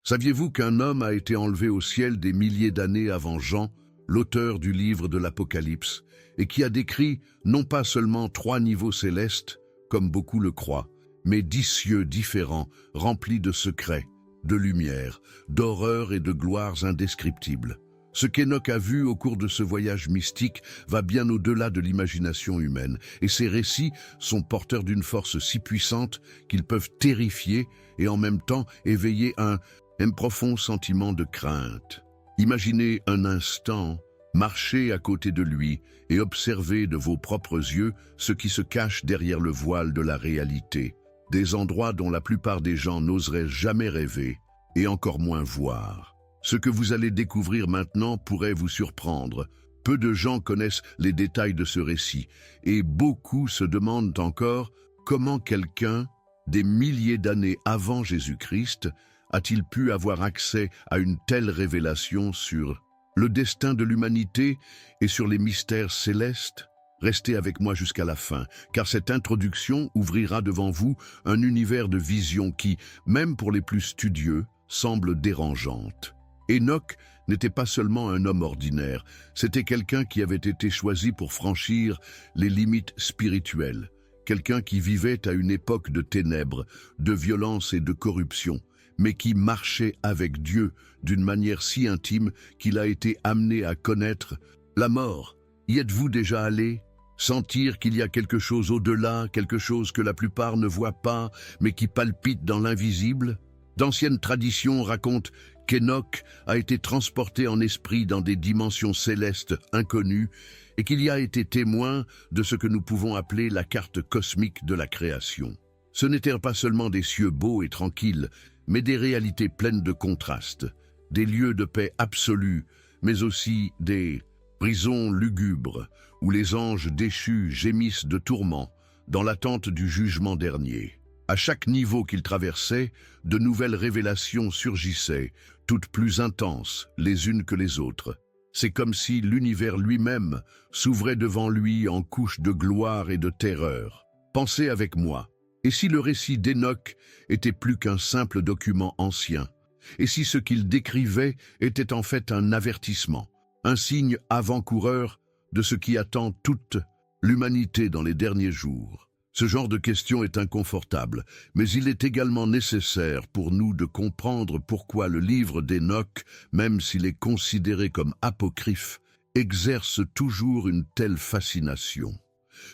Saviez-vous qu'un homme a été enlevé au ciel des milliers d'années avant Jean, l'auteur du livre de l'Apocalypse, et qui a décrit non pas seulement 3 niveaux célestes, comme beaucoup le croient, mais 10 cieux différents, remplis de secrets, de lumière, d'horreurs et de gloires indescriptibles. Ce qu'Enoch a vu au cours de ce voyage mystique va bien au-delà de l'imagination humaine, et ces récits sont porteurs d'une force si puissante qu'ils peuvent terrifier et en même temps éveiller un profond sentiment de crainte. Imaginez un instant, marcher à côté de lui et observer de vos propres yeux ce qui se cache derrière le voile de la réalité, des endroits dont la plupart des gens n'oseraient jamais rêver et encore moins voir. Ce que vous allez découvrir maintenant pourrait vous surprendre. Peu de gens connaissent les détails de ce récit, et beaucoup se demandent encore comment quelqu'un, des milliers d'années avant Jésus-Christ, a-t-il pu avoir accès à une telle révélation sur le destin de l'humanité et sur les mystères célestes? Restez avec moi jusqu'à la fin, car cette introduction ouvrira devant vous un univers de vision qui, même pour les plus studieux, semble dérangeante. Enoch n'était pas seulement un homme ordinaire, c'était quelqu'un qui avait été choisi pour franchir les limites spirituelles, quelqu'un qui vivait à une époque de ténèbres, de violence et de corruption, mais qui marchait avec Dieu d'une manière si intime qu'il a été amené à connaître la mort. Y êtes-vous déjà allé? Sentir qu'il y a quelque chose au-delà, quelque chose que la plupart ne voient pas, mais qui palpite dans l'invisible? D'anciennes traditions racontent qu'Enoch a été transporté en esprit dans des dimensions célestes inconnues et qu'il y a été témoin de ce que nous pouvons appeler la carte cosmique de la création. Ce n'étaient pas seulement des cieux beaux et tranquilles, mais des réalités pleines de contrastes, des lieux de paix absolue, mais aussi des prisons lugubres où les anges déchus gémissent de tourments dans l'attente du jugement dernier. À chaque niveau qu'il traversait, de nouvelles révélations surgissaient, toutes plus intenses les unes que les autres. C'est comme si l'univers lui-même s'ouvrait devant lui en couches de gloire et de terreur. Pensez avec moi, et si le récit d'Enoch était plus qu'un simple document ancien? Et si ce qu'il décrivait était en fait un avertissement, un signe avant-coureur de ce qui attend toute l'humanité dans les derniers jours? Ce genre de question est inconfortable, mais il est également nécessaire pour nous de comprendre pourquoi le livre d'Enoch, même s'il est considéré comme apocryphe, exerce toujours une telle fascination.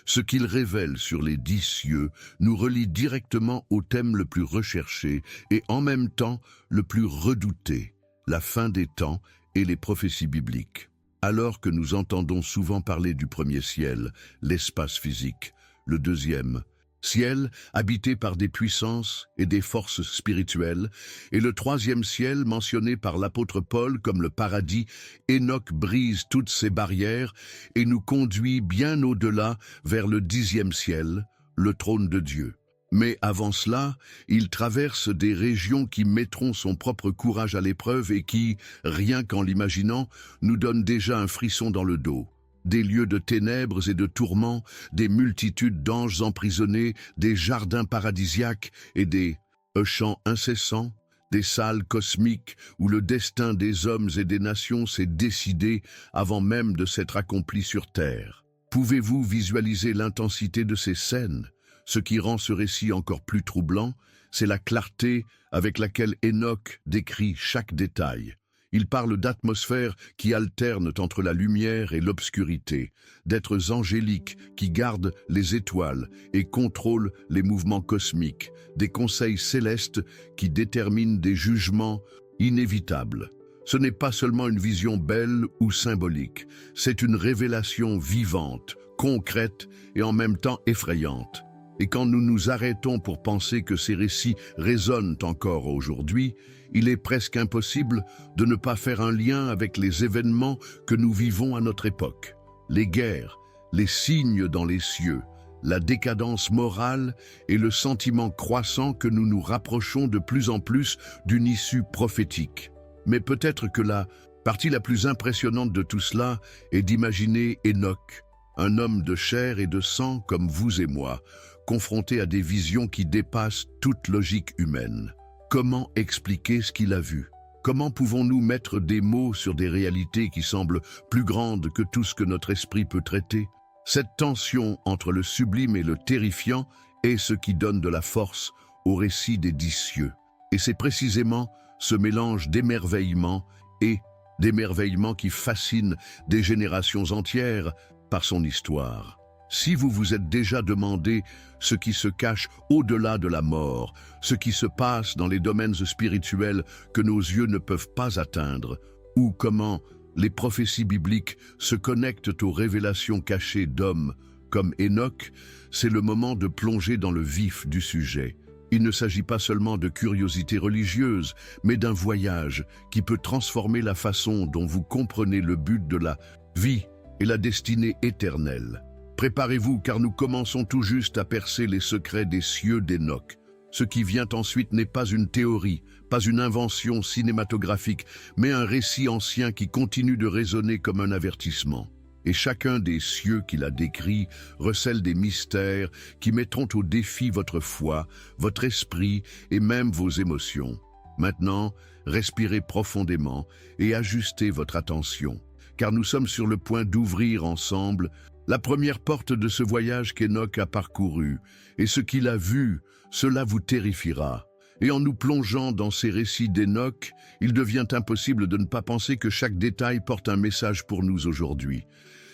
Ce qu'il révèle sur les 10 cieux nous relie directement au thème le plus recherché et en même temps le plus redouté, la fin des temps et les prophéties bibliques. Alors que nous entendons souvent parler du premier ciel, l'espace physique, le deuxième ciel, habité par des puissances et des forces spirituelles, et le troisième ciel, mentionné par l'apôtre Paul comme le paradis, Enoch brise toutes ces barrières et nous conduit bien au-delà vers le 10e ciel, le trône de Dieu. Mais avant cela, il traverse des régions qui mettront son propre courage à l'épreuve et qui, rien qu'en l'imaginant, nous donnent déjà un frisson dans le dos. Des lieux de ténèbres et de tourments, des multitudes d'anges emprisonnés, des jardins paradisiaques et des chants incessants, des salles cosmiques où le destin des hommes et des nations s'est décidé avant même de s'être accompli sur terre. Pouvez-vous visualiser l'intensité de ces scènes? Ce qui rend ce récit encore plus troublant, c'est la clarté avec laquelle Enoch décrit chaque détail. Il parle d'atmosphères qui alternent entre la lumière et l'obscurité, d'êtres angéliques qui gardent les étoiles et contrôlent les mouvements cosmiques, des conseils célestes qui déterminent des jugements inévitables. Ce n'est pas seulement une vision belle ou symbolique, c'est une révélation vivante, concrète et en même temps effrayante. Et quand nous nous arrêtons pour penser que ces récits résonnent encore aujourd'hui, il est presque impossible de ne pas faire un lien avec les événements que nous vivons à notre époque. Les guerres, les signes dans les cieux, la décadence morale et le sentiment croissant que nous nous rapprochons de plus en plus d'une issue prophétique. Mais peut-être que la partie la plus impressionnante de tout cela est d'imaginer Enoch, un homme de chair et de sang comme vous et moi, confronté à des visions qui dépassent toute logique humaine. Comment expliquer ce qu'il a vu? Comment pouvons-nous mettre des mots sur des réalités qui semblent plus grandes que tout ce que notre esprit peut traiter? Cette tension entre le sublime et le terrifiant est ce qui donne de la force au récit des 10 cieux. Et c'est précisément ce mélange d'émerveillement et d'émerveillement qui fascine des générations entières par son histoire. Si vous vous êtes déjà demandé ce qui se cache au-delà de la mort, ce qui se passe dans les domaines spirituels que nos yeux ne peuvent pas atteindre, ou comment les prophéties bibliques se connectent aux révélations cachées d'hommes comme Enoch, c'est le moment de plonger dans le vif du sujet. Il ne s'agit pas seulement de curiosité religieuse, mais d'un voyage qui peut transformer la façon dont vous comprenez le but de la vie et la destinée éternelle. Préparez-vous car nous commençons tout juste à percer les secrets des cieux d'Enoch. Ce qui vient ensuite n'est pas une théorie, pas une invention cinématographique, mais un récit ancien qui continue de résonner comme un avertissement. Et chacun des cieux qu'il a décrits recèle des mystères qui mettront au défi votre foi, votre esprit et même vos émotions. Maintenant, respirez profondément et ajustez votre attention, car nous sommes sur le point d'ouvrir ensemble la première porte de ce voyage qu'Enoch a parcouru, et ce qu'il a vu, cela vous terrifiera. Et en nous plongeant dans ces récits d'Enoch, il devient impossible de ne pas penser que chaque détail porte un message pour nous aujourd'hui.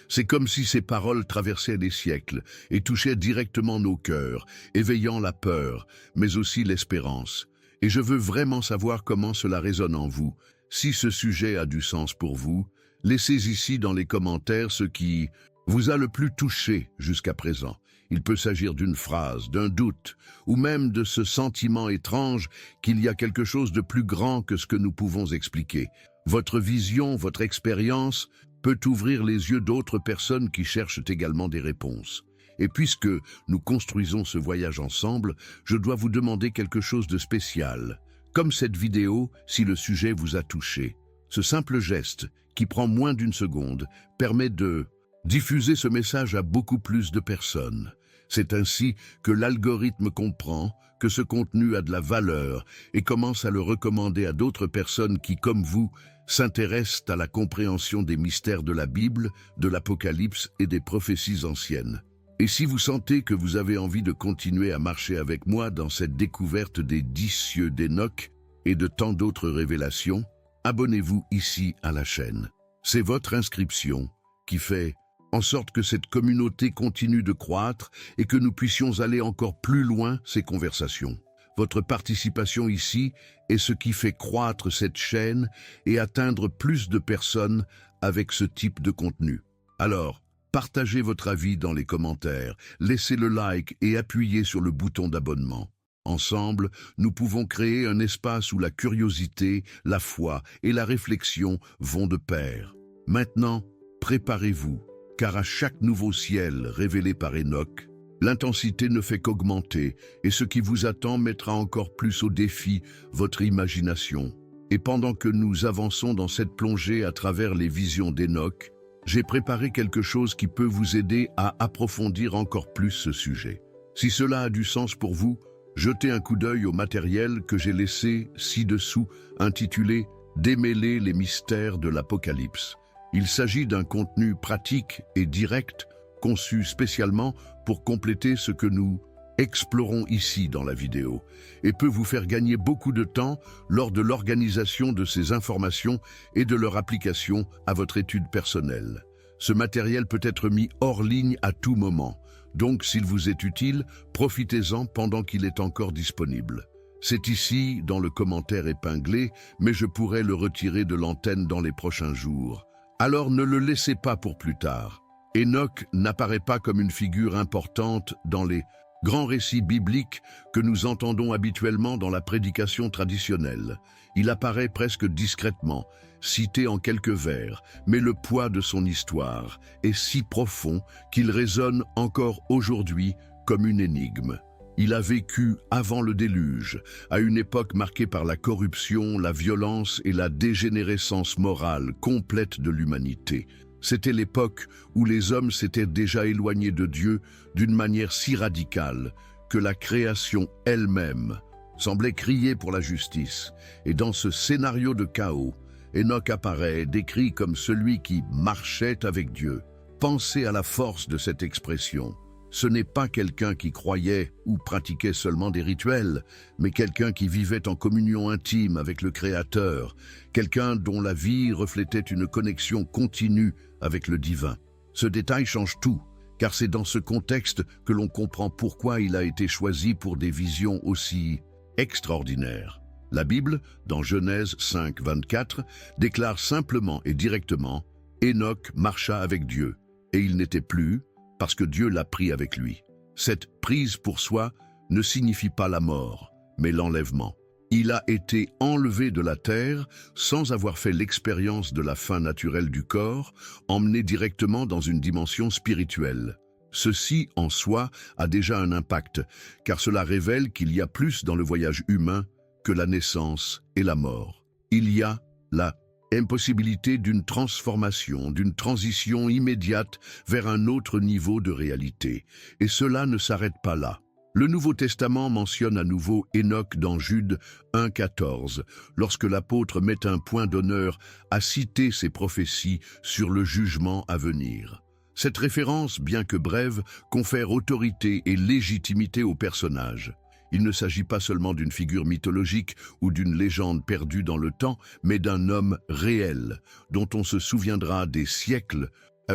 C'est comme si ces paroles traversaient des siècles et touchaient directement nos cœurs, éveillant la peur, mais aussi l'espérance. Et je veux vraiment savoir comment cela résonne en vous. Si ce sujet a du sens pour vous, laissez ici dans les commentaires ce qui vous a le plus touché jusqu'à présent. Il peut s'agir d'une phrase, d'un doute, ou même de ce sentiment étrange qu'il y a quelque chose de plus grand que ce que nous pouvons expliquer. Votre vision, votre expérience peut ouvrir les yeux d'autres personnes qui cherchent également des réponses. Et puisque nous construisons ce voyage ensemble, je dois vous demander quelque chose de spécial. Comme cette vidéo, si le sujet vous a touché. Ce simple geste, qui prend moins d'une seconde, permet de diffuser ce message à beaucoup plus de personnes. C'est ainsi que l'algorithme comprend que ce contenu a de la valeur et commence à le recommander à d'autres personnes qui, comme vous, s'intéressent à la compréhension des mystères de la Bible, de l'Apocalypse et des prophéties anciennes. Et si vous sentez que vous avez envie de continuer à marcher avec moi dans cette découverte des 10 cieux d'Enoch et de tant d'autres révélations, abonnez-vous ici à la chaîne. C'est votre inscription qui fait en sorte que cette communauté continue de croître et que nous puissions aller encore plus loin ces conversations. Votre participation ici est ce qui fait croître cette chaîne et atteindre plus de personnes avec ce type de contenu. Alors, partagez votre avis dans les commentaires, laissez le like et appuyez sur le bouton d'abonnement. Ensemble, nous pouvons créer un espace où la curiosité, la foi et la réflexion vont de pair. Maintenant, préparez-vous, car à chaque nouveau ciel révélé par Enoch, l'intensité ne fait qu'augmenter et ce qui vous attend mettra encore plus au défi votre imagination. Et pendant que nous avançons dans cette plongée à travers les visions d'Enoch, j'ai préparé quelque chose qui peut vous aider à approfondir encore plus ce sujet. Si cela a du sens pour vous, jetez un coup d'œil au matériel que j'ai laissé ci-dessous, intitulé « Démêler les mystères de l'Apocalypse ». Il s'agit d'un contenu pratique et direct, conçu spécialement pour compléter ce que nous explorons ici dans la vidéo, et peut vous faire gagner beaucoup de temps lors de l'organisation de ces informations et de leur application à votre étude personnelle. Ce matériel peut être mis hors ligne à tout moment, donc s'il vous est utile, profitez-en pendant qu'il est encore disponible. C'est ici, dans le commentaire épinglé, mais je pourrais le retirer de l'antenne dans les prochains jours. Alors ne le laissez pas pour plus tard. Enoch n'apparaît pas comme une figure importante dans les grands récits bibliques que nous entendons habituellement dans la prédication traditionnelle. Il apparaît presque discrètement, cité en quelques vers, mais le poids de son histoire est si profond qu'il résonne encore aujourd'hui comme une énigme. Il a vécu avant le déluge, à une époque marquée par la corruption, la violence et la dégénérescence morale complète de l'humanité. C'était l'époque où les hommes s'étaient déjà éloignés de Dieu d'une manière si radicale que la création elle-même semblait crier pour la justice. Et dans ce scénario de chaos, Enoch apparaît décrit comme celui qui marchait avec Dieu. Pensez à la force de cette expression. Ce n'est pas quelqu'un qui croyait ou pratiquait seulement des rituels, mais quelqu'un qui vivait en communion intime avec le Créateur, quelqu'un dont la vie reflétait une connexion continue avec le divin. Ce détail change tout, car c'est dans ce contexte que l'on comprend pourquoi il a été choisi pour des visions aussi extraordinaires. La Bible, dans Genèse 5, 24, déclare simplement et directement « Enoch marcha avec Dieu, et il n'était plus, parce que Dieu l'a pris avec lui. » Cette prise pour soi ne signifie pas la mort, mais l'enlèvement. Il a été enlevé de la terre sans avoir fait l'expérience de la fin naturelle du corps, emmené directement dans une dimension spirituelle. Ceci, en soi, a déjà un impact, car cela révèle qu'il y a plus dans le voyage humain que la naissance et la mort. Il y a la impossibilité d'une transformation, d'une transition immédiate vers un autre niveau de réalité. Et cela ne s'arrête pas là. Le Nouveau Testament mentionne à nouveau Enoch dans Jude 1,14, lorsque l'apôtre met un point d'honneur à citer ses prophéties sur le jugement à venir. Cette référence, bien que brève, confère autorité et légitimité au personnage. Il ne s'agit pas seulement d'une figure mythologique ou d'une légende perdue dans le temps, mais d'un homme réel, dont on se souviendra des siècles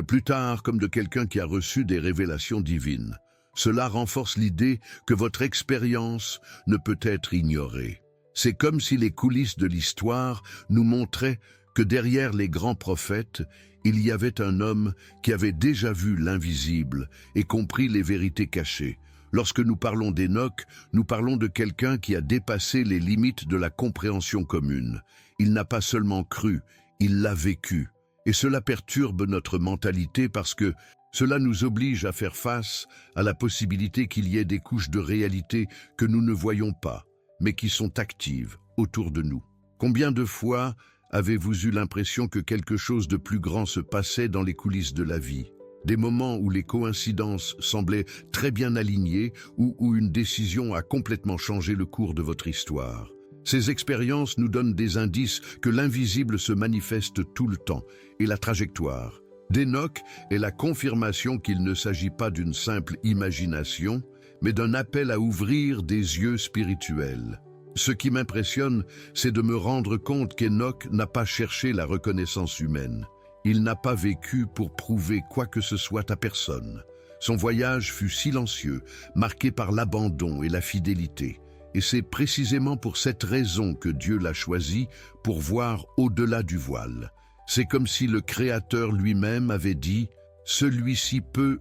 plus tard comme de quelqu'un qui a reçu des révélations divines. Cela renforce l'idée que votre expérience ne peut être ignorée. C'est comme si les coulisses de l'histoire nous montraient que derrière les grands prophètes, il y avait un homme qui avait déjà vu l'invisible et compris les vérités cachées. Lorsque nous parlons d'Enoch, nous parlons de quelqu'un qui a dépassé les limites de la compréhension commune. Il n'a pas seulement cru, il l'a vécu. Et cela perturbe notre mentalité parce que cela nous oblige à faire face à la possibilité qu'il y ait des couches de réalité que nous ne voyons pas, mais qui sont actives autour de nous. Combien de fois avez-vous eu l'impression que quelque chose de plus grand se passait dans les coulisses de la vie ? Des moments où les coïncidences semblaient très bien alignées ou où une décision a complètement changé le cours de votre histoire. Ces expériences nous donnent des indices que l'invisible se manifeste tout le temps et la trajectoire d'Enoch est la confirmation qu'il ne s'agit pas d'une simple imagination, mais d'un appel à ouvrir des yeux spirituels. Ce qui m'impressionne, c'est de me rendre compte qu'Enoch n'a pas cherché la reconnaissance humaine. Il n'a pas vécu pour prouver quoi que ce soit à personne. Son voyage fut silencieux, marqué par l'abandon et la fidélité. Et c'est précisément pour cette raison que Dieu l'a choisi pour voir au-delà du voile. C'est comme si le Créateur lui-même avait dit « Celui-ci peut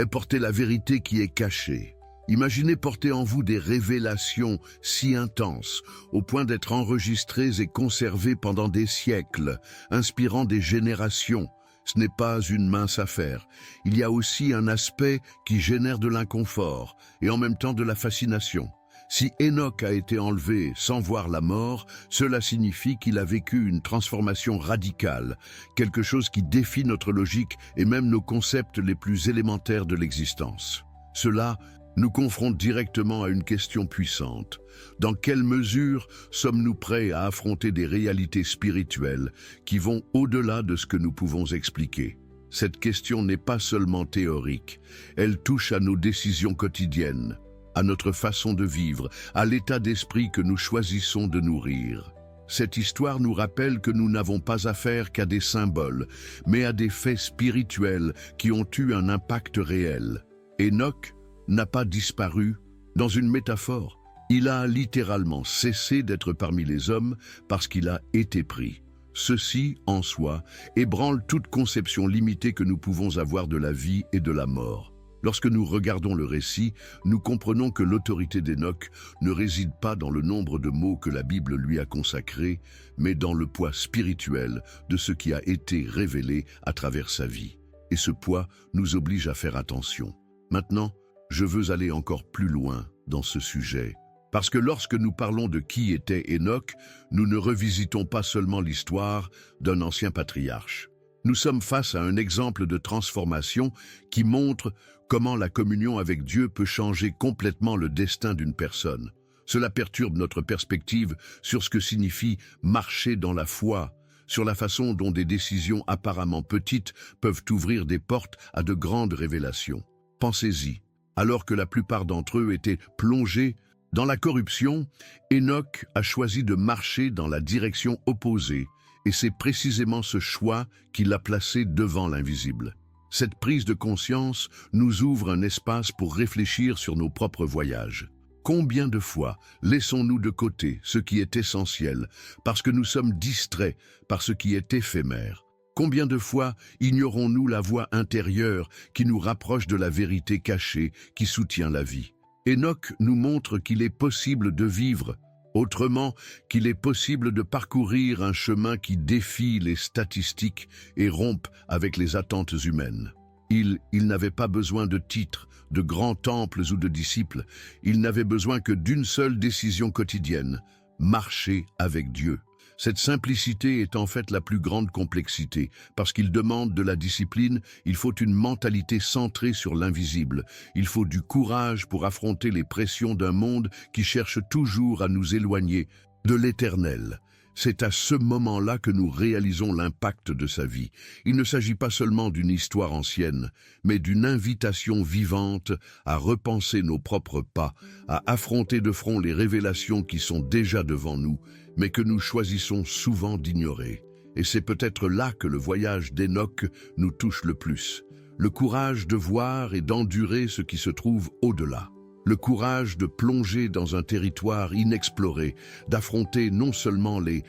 porter la vérité qui est cachée ». Imaginez porter en vous des révélations si intenses, au point d'être enregistrées et conservées pendant des siècles, inspirant des générations. Ce n'est pas une mince affaire. Il y a aussi un aspect qui génère de l'inconfort et en même temps de la fascination. Si Enoch a été enlevé sans voir la mort, cela signifie qu'il a vécu une transformation radicale, quelque chose qui défie notre logique et même nos concepts les plus élémentaires de l'existence. Cela nous confronte directement à une question puissante. Dans quelle mesure sommes-nous prêts à affronter des réalités spirituelles qui vont au-delà de ce que nous pouvons expliquer? Cette question n'est pas seulement théorique, elle touche à nos décisions quotidiennes, à notre façon de vivre, à l'état d'esprit que nous choisissons de nourrir. Cette histoire nous rappelle que nous n'avons pas affaire qu'à des symboles, mais à des faits spirituels qui ont eu un impact réel. Enoch n'a pas disparu. Dans une métaphore, il a littéralement cessé d'être parmi les hommes parce qu'il a été pris. Ceci, en soi, ébranle toute conception limitée que nous pouvons avoir de la vie et de la mort. Lorsque nous regardons le récit, nous comprenons que l'autorité d'Enoch ne réside pas dans le nombre de mots que la Bible lui a consacrés, mais dans le poids spirituel de ce qui a été révélé à travers sa vie. Et ce poids nous oblige à faire attention. Maintenant, je veux aller encore plus loin dans ce sujet, parce que lorsque nous parlons de qui était Enoch, nous ne revisitons pas seulement l'histoire d'un ancien patriarche. Nous sommes face à un exemple de transformation qui montre comment la communion avec Dieu peut changer complètement le destin d'une personne. Cela perturbe notre perspective sur ce que signifie marcher dans la foi, sur la façon dont des décisions apparemment petites peuvent ouvrir des portes à de grandes révélations. Pensez-y, alors que la plupart d'entre eux étaient plongés dans la corruption, Enoch a choisi de marcher dans la direction opposée, et c'est précisément ce choix qui l'a placé devant l'invisible. Cette prise de conscience nous ouvre un espace pour réfléchir sur nos propres voyages. Combien de fois laissons-nous de côté ce qui est essentiel parce que nous sommes distraits par ce qui est éphémère? Combien de fois ignorons-nous la voix intérieure qui nous rapproche de la vérité cachée qui soutient la vie? Enoch nous montre qu'il est possible de vivre autrement, qu'il est possible de parcourir un chemin qui défie les statistiques et rompt avec les attentes humaines. Il n'avait pas besoin de titres, de grands temples ou de disciples. Il n'avait besoin que d'une seule décision quotidienne: marcher avec Dieu. Cette simplicité est en fait la plus grande complexité, parce qu'il demande de la discipline, il faut une mentalité centrée sur l'invisible, il faut du courage pour affronter les pressions d'un monde qui cherche toujours à nous éloigner de l'éternel. C'est à ce moment-là que nous réalisons l'impact de sa vie. Il ne s'agit pas seulement d'une histoire ancienne, mais d'une invitation vivante à repenser nos propres pas, à affronter de front les révélations qui sont déjà devant nous, mais que nous choisissons souvent d'ignorer. Et c'est peut-être là que le voyage d'Enoch nous touche le plus. Le courage de voir et d'endurer ce qui se trouve au-delà. Le courage de plonger dans un territoire inexploré, d'affronter non seulement les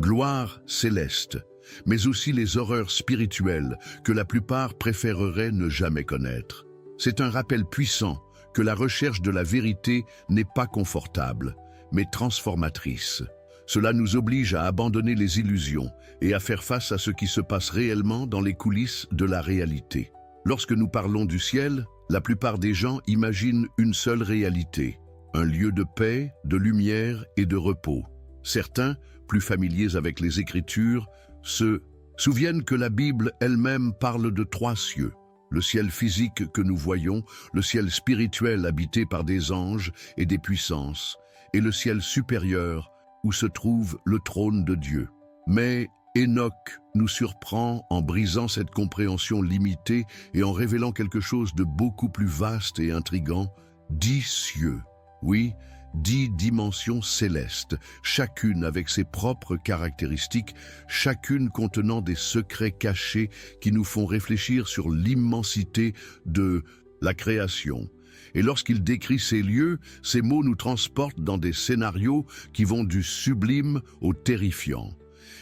gloires célestes, mais aussi les horreurs spirituelles que la plupart préféreraient ne jamais connaître. C'est un rappel puissant que la recherche de la vérité n'est pas confortable, mais transformatrice. Cela nous oblige à abandonner les illusions et à faire face à ce qui se passe réellement dans les coulisses de la réalité. Lorsque nous parlons du ciel, la plupart des gens imaginent une seule réalité, un lieu de paix, de lumière et de repos. Certains, plus familiers avec les Écritures, se souviennent que la Bible elle-même parle de 3 cieux. Le ciel physique que nous voyons, le ciel spirituel habité par des anges et des puissances, et le ciel supérieur où se trouve le trône de Dieu. Mais Enoch nous surprend en brisant cette compréhension limitée et en révélant quelque chose de beaucoup plus vaste et intrigant: 10 cieux. Oui, 10 dimensions célestes, chacune avec ses propres caractéristiques, chacune contenant des secrets cachés qui nous font réfléchir sur l'immensité de la création. Et lorsqu'il décrit ces lieux, ces mots nous transportent dans des scénarios qui vont du sublime au terrifiant.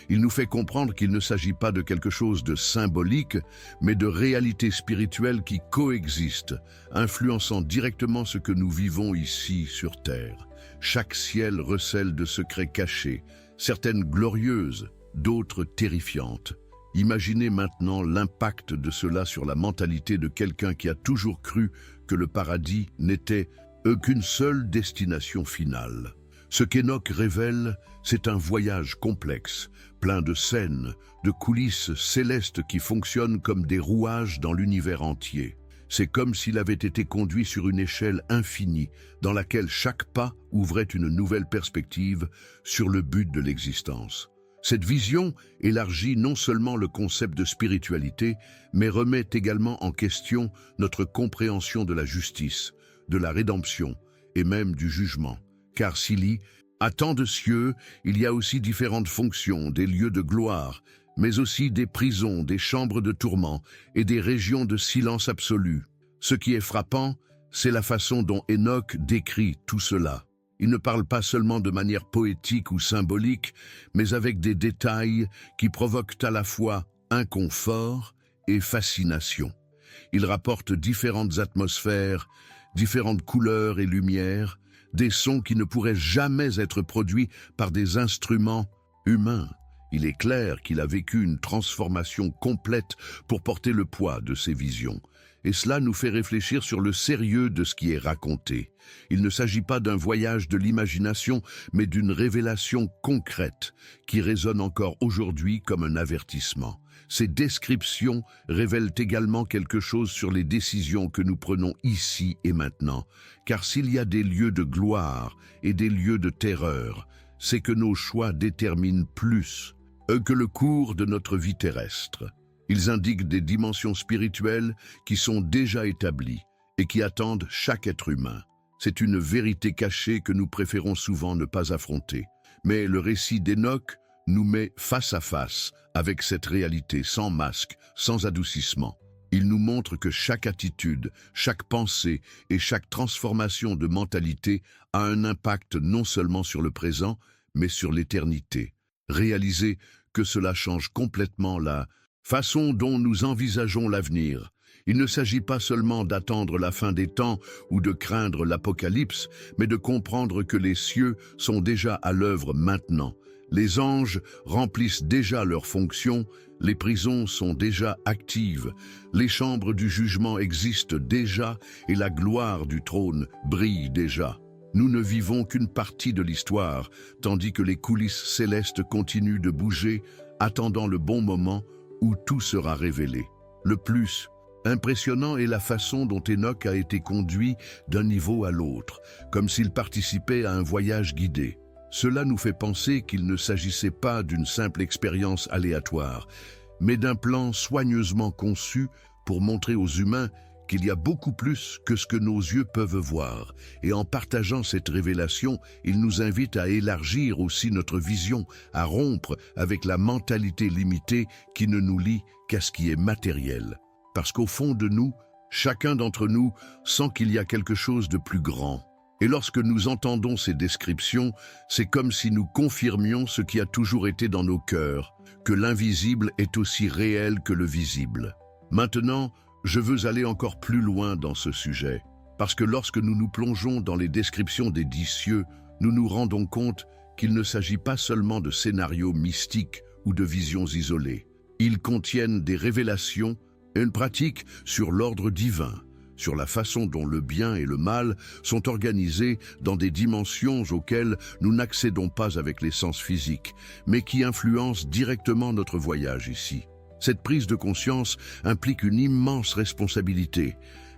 Il nous fait comprendre qu'il ne s'agit pas de quelque chose de symbolique, mais de réalités spirituelles qui coexistent, influençant directement ce que nous vivons ici sur Terre. Chaque ciel recèle de secrets cachés, certaines glorieuses, d'autres terrifiantes. Imaginez maintenant l'impact de cela sur la mentalité de quelqu'un qui a toujours cru que le paradis n'était qu'une seule destination finale. Ce qu'Enoch révèle, c'est un voyage complexe, plein de scènes, de coulisses célestes qui fonctionnent comme des rouages dans l'univers entier. C'est comme s'il avait été conduit sur une échelle infinie, dans laquelle chaque pas ouvrait une nouvelle perspective sur le but de l'existence. Cette vision élargit non seulement le concept de spiritualité, mais remet également en question notre compréhension de la justice, de la rédemption et même du jugement. Car s'il y a tant de cieux, il y a aussi différentes fonctions, des lieux de gloire, mais aussi des prisons, des chambres de tourment et des régions de silence absolu. Ce qui est frappant, c'est la façon dont Enoch décrit tout cela. Il ne parle pas seulement de manière poétique ou symbolique, mais avec des détails qui provoquent à la fois inconfort et fascination. Il rapporte différentes atmosphères, différentes couleurs et lumières, des sons qui ne pourraient jamais être produits par des instruments humains. Il est clair qu'il a vécu une transformation complète pour porter le poids de ses visions. Et cela nous fait réfléchir sur le sérieux de ce qui est raconté. Il ne s'agit pas d'un voyage de l'imagination, mais d'une révélation concrète qui résonne encore aujourd'hui comme un avertissement. Ces descriptions révèlent également quelque chose sur les décisions que nous prenons ici et maintenant, car s'il y a des lieux de gloire et des lieux de terreur, c'est que nos choix déterminent plus que le cours de notre vie terrestre. Ils indiquent des dimensions spirituelles qui sont déjà établies et qui attendent chaque être humain. C'est une vérité cachée que nous préférons souvent ne pas affronter. Mais le récit d'Hénoch nous met face à face avec cette réalité sans masque, sans adoucissement. Il nous montre que chaque attitude, chaque pensée et chaque transformation de mentalité a un impact non seulement sur le présent, mais sur l'éternité. Réaliser que cela change complètement la façon dont nous envisageons l'avenir. Il ne s'agit pas seulement d'attendre la fin des temps ou de craindre l'apocalypse, mais de comprendre que les cieux sont déjà à l'œuvre maintenant. Les anges remplissent déjà leurs fonctions, les prisons sont déjà actives, les chambres du jugement existent déjà et la gloire du trône brille déjà. Nous ne vivons qu'une partie de l'histoire, tandis que les coulisses célestes continuent de bouger, attendant le bon moment où tout sera révélé. Le plus impressionnant est la façon dont Hénoch a été conduit d'un niveau à l'autre, comme s'il participait à un voyage guidé. Cela nous fait penser qu'il ne s'agissait pas d'une simple expérience aléatoire, mais d'un plan soigneusement conçu pour montrer aux humains qu'il y a beaucoup plus que ce que nos yeux peuvent voir. Et en partageant cette révélation, il nous invite à élargir aussi notre vision, à rompre avec la mentalité limitée qui ne nous lie qu'à ce qui est matériel. Parce qu'au fond de nous, chacun d'entre nous sent qu'il y a quelque chose de plus grand. Et lorsque nous entendons ces descriptions, c'est comme si nous confirmions ce qui a toujours été dans nos cœurs, que l'invisible est aussi réel que le visible. Maintenant, je veux aller encore plus loin dans ce sujet, parce que lorsque nous nous plongeons dans les descriptions des 10 cieux, nous nous rendons compte qu'il ne s'agit pas seulement de scénarios mystiques ou de visions isolées. Ils contiennent des révélations et une pratique sur l'ordre divin, sur la façon dont le bien et le mal sont organisés dans des dimensions auxquelles nous n'accédons pas avec les sens physiques, mais qui influencent directement notre voyage ici. Cette prise de conscience implique une immense responsabilité,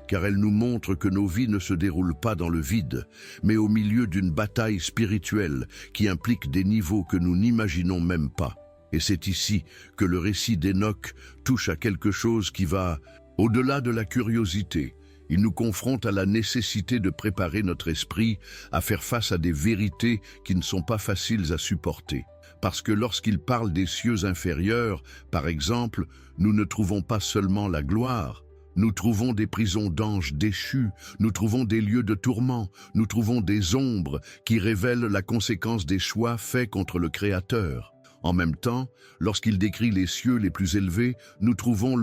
car elle nous montre que nos vies ne se déroulent pas dans le vide, mais au milieu d'une bataille spirituelle qui implique des niveaux que nous n'imaginons même pas. Et c'est ici que le récit d'Hénoch touche à quelque chose qui va au-delà de la curiosité. Il nous confronte à la nécessité de préparer notre esprit à faire face à des vérités qui ne sont pas faciles à supporter. Parce que lorsqu'il parle des cieux inférieurs, par exemple, nous ne trouvons pas seulement la gloire. Nous trouvons des prisons d'anges déchus, nous trouvons des lieux de tourment, nous trouvons des ombres qui révèlent la conséquence des choix faits contre le Créateur. En même temps, lorsqu'il décrit les cieux les plus élevés, nous trouvons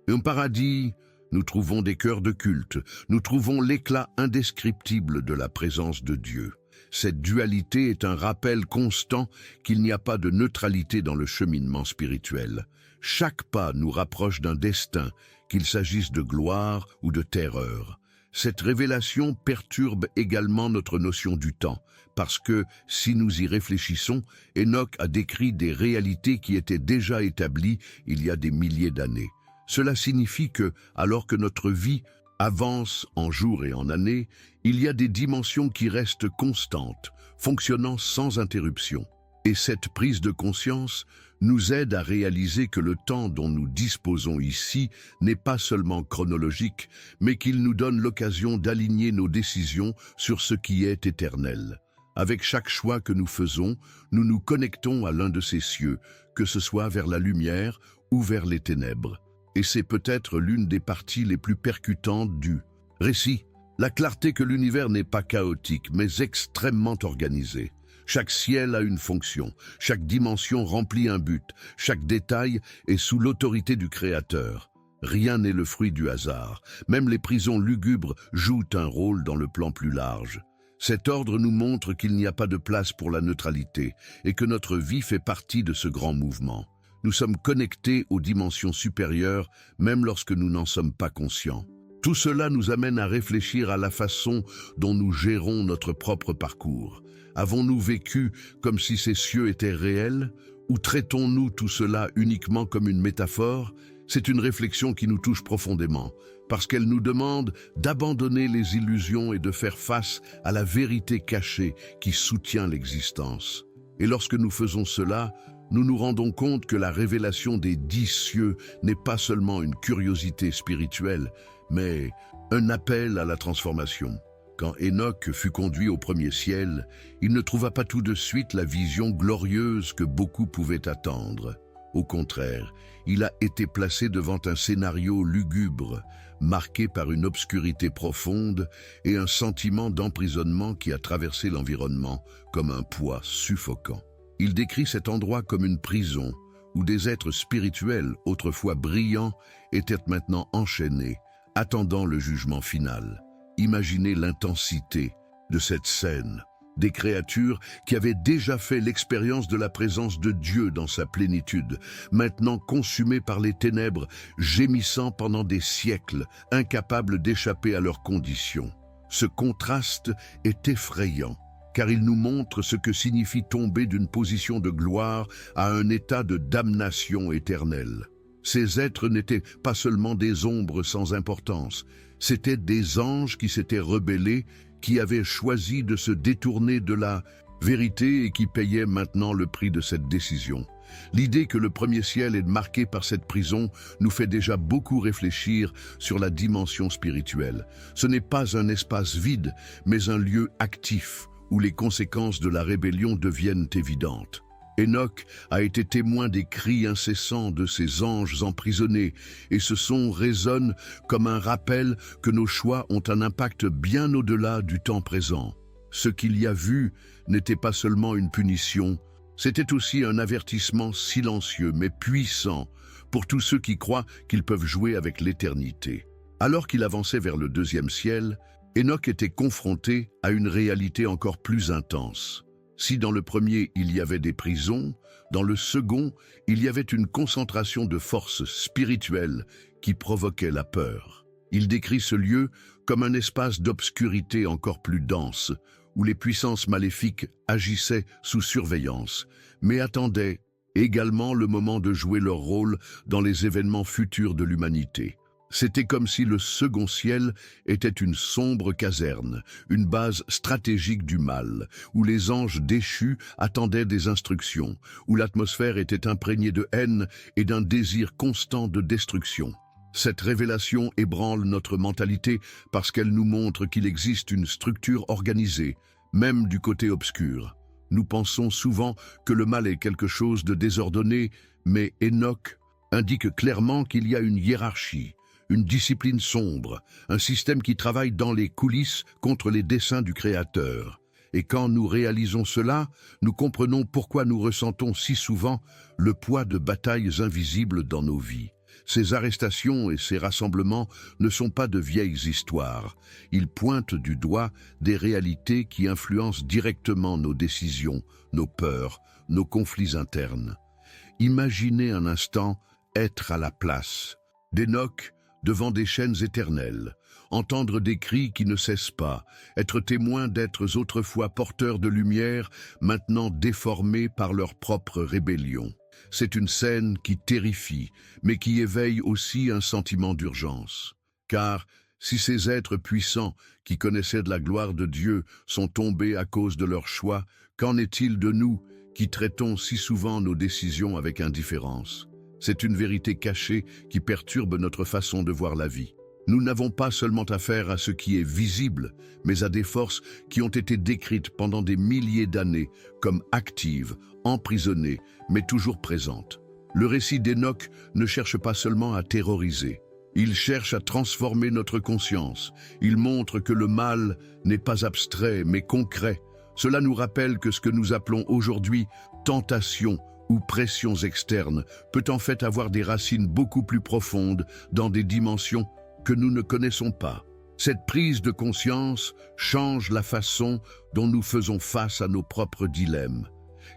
un paradis, nous trouvons des cœurs de culte, nous trouvons l'éclat indescriptible de la présence de Dieu. Cette dualité est un rappel constant qu'il n'y a pas de neutralité dans le cheminement spirituel. Chaque pas nous rapproche d'un destin, qu'il s'agisse de gloire ou de terreur. Cette révélation perturbe également notre notion du temps, parce que, si nous y réfléchissons, Hénoch a décrit des réalités qui étaient déjà établies il y a des milliers d'années. Cela signifie que, alors que notre vie avance en jours et en années, il y a des dimensions qui restent constantes, fonctionnant sans interruption. Et cette prise de conscience nous aide à réaliser que le temps dont nous disposons ici n'est pas seulement chronologique, mais qu'il nous donne l'occasion d'aligner nos décisions sur ce qui est éternel. Avec chaque choix que nous faisons, nous nous connectons à l'un de ces cieux, que ce soit vers la lumière ou vers les ténèbres. Et c'est peut-être l'une des parties les plus percutantes du récit. La clarté que l'univers n'est pas chaotique, mais extrêmement organisé. Chaque ciel a une fonction, chaque dimension remplit un but, chaque détail est sous l'autorité du Créateur. Rien n'est le fruit du hasard, même les prisons lugubres jouent un rôle dans le plan plus large. Cet ordre nous montre qu'il n'y a pas de place pour la neutralité et que notre vie fait partie de ce grand mouvement. Nous sommes connectés aux dimensions supérieures, même lorsque nous n'en sommes pas conscients. Tout cela nous amène à réfléchir à la façon dont nous gérons notre propre parcours. Avons-nous vécu comme si ces cieux étaient réels? Ou traitons-nous tout cela uniquement comme une métaphore? C'est une réflexion qui nous touche profondément, parce qu'elle nous demande d'abandonner les illusions et de faire face à la vérité cachée qui soutient l'existence. Et lorsque nous faisons cela, nous nous rendons compte que la révélation des 10 cieux n'est pas seulement une curiosité spirituelle, mais un appel à la transformation. Quand Enoch fut conduit au premier ciel, il ne trouva pas tout de suite la vision glorieuse que beaucoup pouvaient attendre. Au contraire, il a été placé devant un scénario lugubre, marqué par une obscurité profonde et un sentiment d'emprisonnement qui a traversé l'environnement comme un poids suffocant. Il décrit cet endroit comme une prison, où des êtres spirituels, autrefois brillants, étaient maintenant enchaînés, attendant le jugement final. Imaginez l'intensité de cette scène. Des créatures qui avaient déjà fait l'expérience de la présence de Dieu dans sa plénitude, maintenant consumées par les ténèbres, gémissant pendant des siècles, incapables d'échapper à leurs conditions. Ce contraste est effrayant, car il nous montre ce que signifie tomber d'une position de gloire à un état de damnation éternelle. Ces êtres n'étaient pas seulement des ombres sans importance, c'étaient des anges qui s'étaient rebellés, qui avaient choisi de se détourner de la vérité et qui payaient maintenant le prix de cette décision. L'idée que le premier ciel est marqué par cette prison nous fait déjà beaucoup réfléchir sur la dimension spirituelle. Ce n'est pas un espace vide, mais un lieu actif où les conséquences de la rébellion deviennent évidentes. Enoch a été témoin des cris incessants de ces anges emprisonnés, et ce son résonne comme un rappel que nos choix ont un impact bien au-delà du temps présent. Ce qu'il y a vu n'était pas seulement une punition, c'était aussi un avertissement silencieux mais puissant pour tous ceux qui croient qu'ils peuvent jouer avec l'éternité. Alors qu'il avançait vers le deuxième ciel, Enoch était confronté à une réalité encore plus intense. Si dans le premier il y avait des prisons, dans le second il y avait une concentration de forces spirituelles qui provoquait la peur. Il décrit ce lieu comme un espace d'obscurité encore plus dense, où les puissances maléfiques agissaient sous surveillance, mais attendaient également le moment de jouer leur rôle dans les événements futurs de l'humanité. C'était comme si le second ciel était une sombre caserne, une base stratégique du mal, où les anges déchus attendaient des instructions, où l'atmosphère était imprégnée de haine et d'un désir constant de destruction. Cette révélation ébranle notre mentalité parce qu'elle nous montre qu'il existe une structure organisée, même du côté obscur. Nous pensons souvent que le mal est quelque chose de désordonné, mais Enoch indique clairement qu'il y a une hiérarchie, une discipline sombre, un système qui travaille dans les coulisses contre les desseins du Créateur. Et quand nous réalisons cela, nous comprenons pourquoi nous ressentons si souvent le poids de batailles invisibles dans nos vies. Ces arrestations et ces rassemblements ne sont pas de vieilles histoires. Ils pointent du doigt des réalités qui influencent directement nos décisions, nos peurs, nos conflits internes. Imaginez un instant être à la place d'Enoch devant des chaînes éternelles, entendre des cris qui ne cessent pas, être témoin d'êtres autrefois porteurs de lumière, maintenant déformés par leur propre rébellion. C'est une scène qui terrifie, mais qui éveille aussi un sentiment d'urgence. Car si ces êtres puissants, qui connaissaient de la gloire de Dieu, sont tombés à cause de leur choix, qu'en est-il de nous, qui traitons si souvent nos décisions avec indifférence? C'est une vérité cachée qui perturbe notre façon de voir la vie. Nous n'avons pas seulement affaire à ce qui est visible, mais à des forces qui ont été décrites pendant des milliers d'années comme actives, emprisonnées, mais toujours présentes. Le récit d'Enoch ne cherche pas seulement à terroriser. Il cherche à transformer notre conscience. Il montre que le mal n'est pas abstrait, mais concret. Cela nous rappelle que ce que nous appelons aujourd'hui tentation ou pressions externes peut en fait avoir des racines beaucoup plus profondes dans des dimensions que nous ne connaissons pas. Cette prise de conscience change la façon dont nous faisons face à nos propres dilemmes,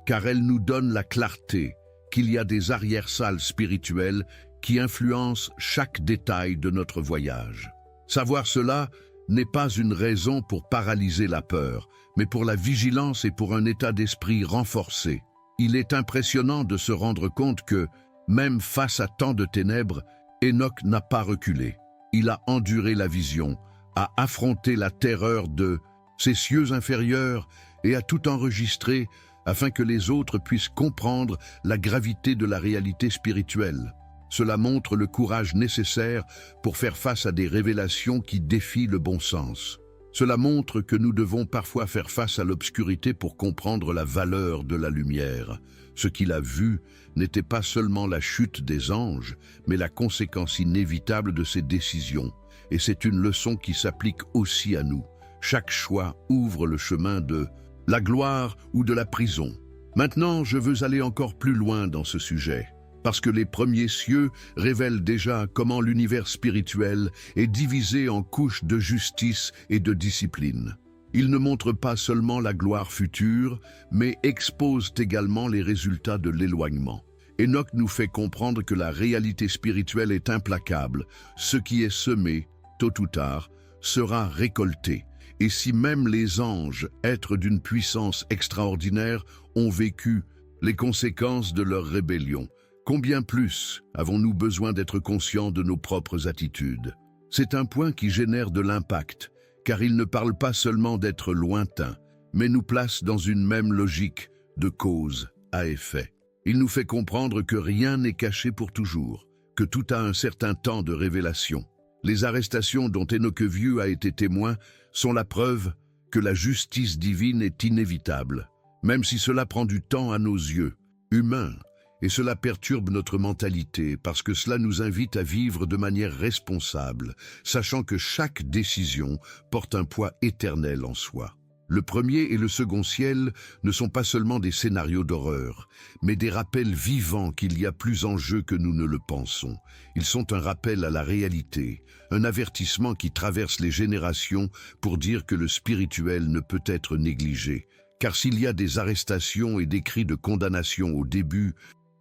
car elle nous donne la clarté qu'il y a des arrière-salles spirituelles qui influencent chaque détail de notre voyage. Savoir cela n'est pas une raison pour paralyser la peur, mais pour la vigilance et pour un état d'esprit renforcé. Il est impressionnant de se rendre compte que, même face à tant de ténèbres, Enoch n'a pas reculé. Il a enduré la vision, a affronté la terreur de ses cieux inférieurs et a tout enregistré afin que les autres puissent comprendre la gravité de la réalité spirituelle. Cela montre le courage nécessaire pour faire face à des révélations qui défient le bon sens. Cela montre que nous devons parfois faire face à l'obscurité pour comprendre la valeur de la lumière. Ce qu'il a vu n'était pas seulement la chute des anges, mais la conséquence inévitable de ses décisions. Et c'est une leçon qui s'applique aussi à nous. Chaque choix ouvre le chemin de la gloire ou de la prison. Maintenant, je veux aller encore plus loin dans ce sujet, parce que les premiers cieux révèlent déjà comment l'univers spirituel est divisé en couches de justice et de discipline. Ils ne montrent pas seulement la gloire future, mais exposent également les résultats de l'éloignement. Enoch nous fait comprendre que la réalité spirituelle est implacable. Ce qui est semé, tôt ou tard, sera récolté. Et si même les anges, êtres d'une puissance extraordinaire, ont vécu les conséquences de leur rébellion, combien plus avons-nous besoin d'être conscients de nos propres attitudes? C'est un point qui génère de l'impact, car il ne parle pas seulement d'être lointain, mais nous place dans une même logique de cause à effet. Il nous fait comprendre que rien n'est caché pour toujours, que tout a un certain temps de révélation. Les arrestations dont Enoch vieux a été témoin sont la preuve que la justice divine est inévitable, même si cela prend du temps à nos yeux, humains, et cela perturbe notre mentalité parce que cela nous invite à vivre de manière responsable, sachant que chaque décision porte un poids éternel en soi. Le premier et le second ciel ne sont pas seulement des scénarios d'horreur, mais des rappels vivants qu'il y a plus en jeu que nous ne le pensons. Ils sont un rappel à la réalité, un avertissement qui traverse les générations pour dire que le spirituel ne peut être négligé. Car s'il y a des arrestations et des cris de condamnation au début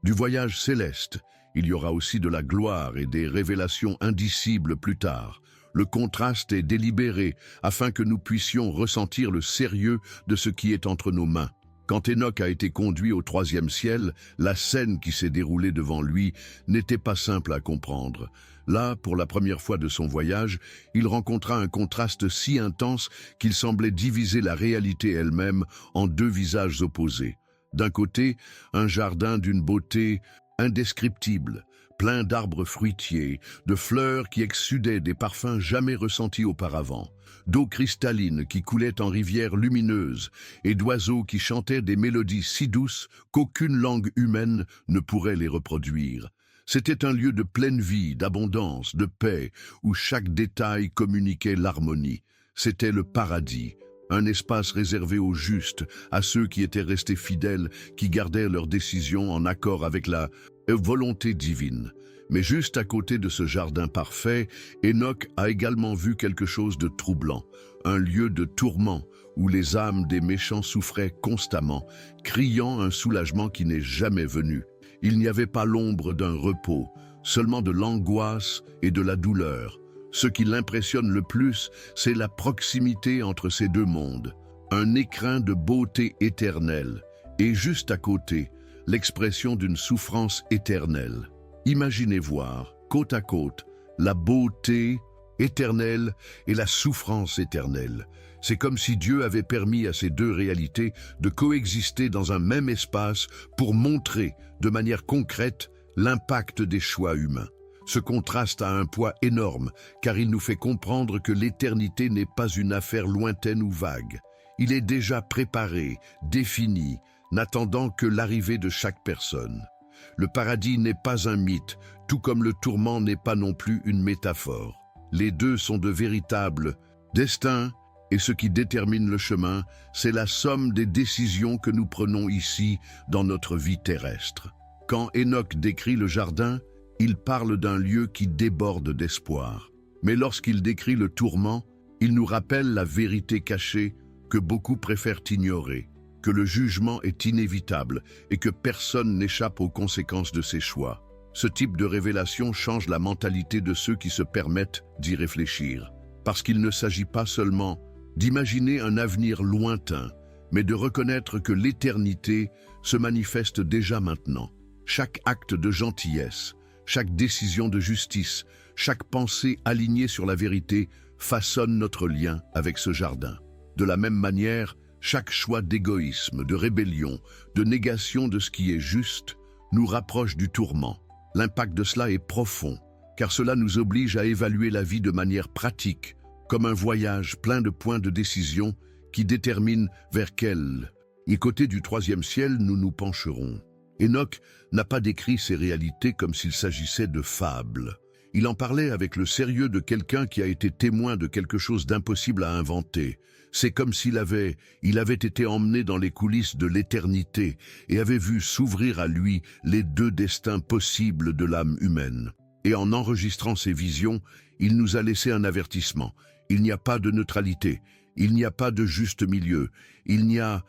du voyage céleste, il y aura aussi de la gloire et des révélations indicibles plus tard. Le contraste est délibéré afin que nous puissions ressentir le sérieux de ce qui est entre nos mains. Quand Enoch a été conduit au troisième ciel, la scène qui s'est déroulée devant lui n'était pas simple à comprendre. Là, pour la première fois de son voyage, il rencontra un contraste si intense qu'il semblait diviser la réalité elle-même en deux visages opposés. D'un côté, un jardin d'une beauté indescriptible, plein d'arbres fruitiers, de fleurs qui exsudaient des parfums jamais ressentis auparavant, d'eau cristalline qui coulait en rivières lumineuses et d'oiseaux qui chantaient des mélodies si douces qu'aucune langue humaine ne pourrait les reproduire. C'était un lieu de pleine vie, d'abondance, de paix, où chaque détail communiquait l'harmonie. C'était le paradis, un espace réservé aux justes, à ceux qui étaient restés fidèles, qui gardaient leurs décisions en accord avec la volonté divine. Mais juste à côté de ce jardin parfait, Enoch a également vu quelque chose de troublant, un lieu de tourment où les âmes des méchants souffraient constamment, criant un soulagement qui n'est jamais venu. Il n'y avait pas l'ombre d'un repos, seulement de l'angoisse et de la douleur. Ce qui l'impressionne le plus, c'est la proximité entre ces deux mondes, un écrin de beauté éternelle, et juste à côté, l'expression d'une souffrance éternelle. Imaginez voir, côte à côte, la beauté éternelle et la souffrance éternelle. C'est comme si Dieu avait permis à ces deux réalités de coexister dans un même espace pour montrer, de manière concrète, l'impact des choix humains. Ce contraste a un poids énorme, car il nous fait comprendre que l'éternité n'est pas une affaire lointaine ou vague. Il est déjà préparé, défini, n'attendant que l'arrivée de chaque personne. Le paradis n'est pas un mythe, tout comme le tourment n'est pas non plus une métaphore. Les deux sont de véritables destins, et ce qui détermine le chemin, c'est la somme des décisions que nous prenons ici dans notre vie terrestre. Quand Enoch décrit le jardin, il parle d'un lieu qui déborde d'espoir. Mais lorsqu'il décrit le tourment, il nous rappelle la vérité cachée que beaucoup préfèrent ignorer, que le jugement est inévitable et que personne n'échappe aux conséquences de ses choix. Ce type de révélation change la mentalité de ceux qui se permettent d'y réfléchir, parce qu'il ne s'agit pas seulement d'imaginer un avenir lointain, mais de reconnaître que l'éternité se manifeste déjà maintenant. Chaque acte de gentillesse, chaque décision de justice, chaque pensée alignée sur la vérité façonne notre lien avec ce jardin. De la même manière, chaque choix d'égoïsme, de rébellion, de négation de ce qui est juste, nous rapproche du tourment. L'impact de cela est profond, car cela nous oblige à évaluer la vie de manière pratique, comme un voyage plein de points de décision qui déterminent vers quel côté du troisième ciel nous nous pencherons. Enoch n'a pas décrit ces réalités comme s'il s'agissait de fables. Il en parlait avec le sérieux de quelqu'un qui a été témoin de quelque chose d'impossible à inventer. C'est comme s'il avait été emmené dans les coulisses de l'éternité et avait vu s'ouvrir à lui les deux destins possibles de l'âme humaine. Et en enregistrant ces visions, il nous a laissé un avertissement. Il n'y a pas de neutralité, il n'y a pas de juste milieu, il n'y a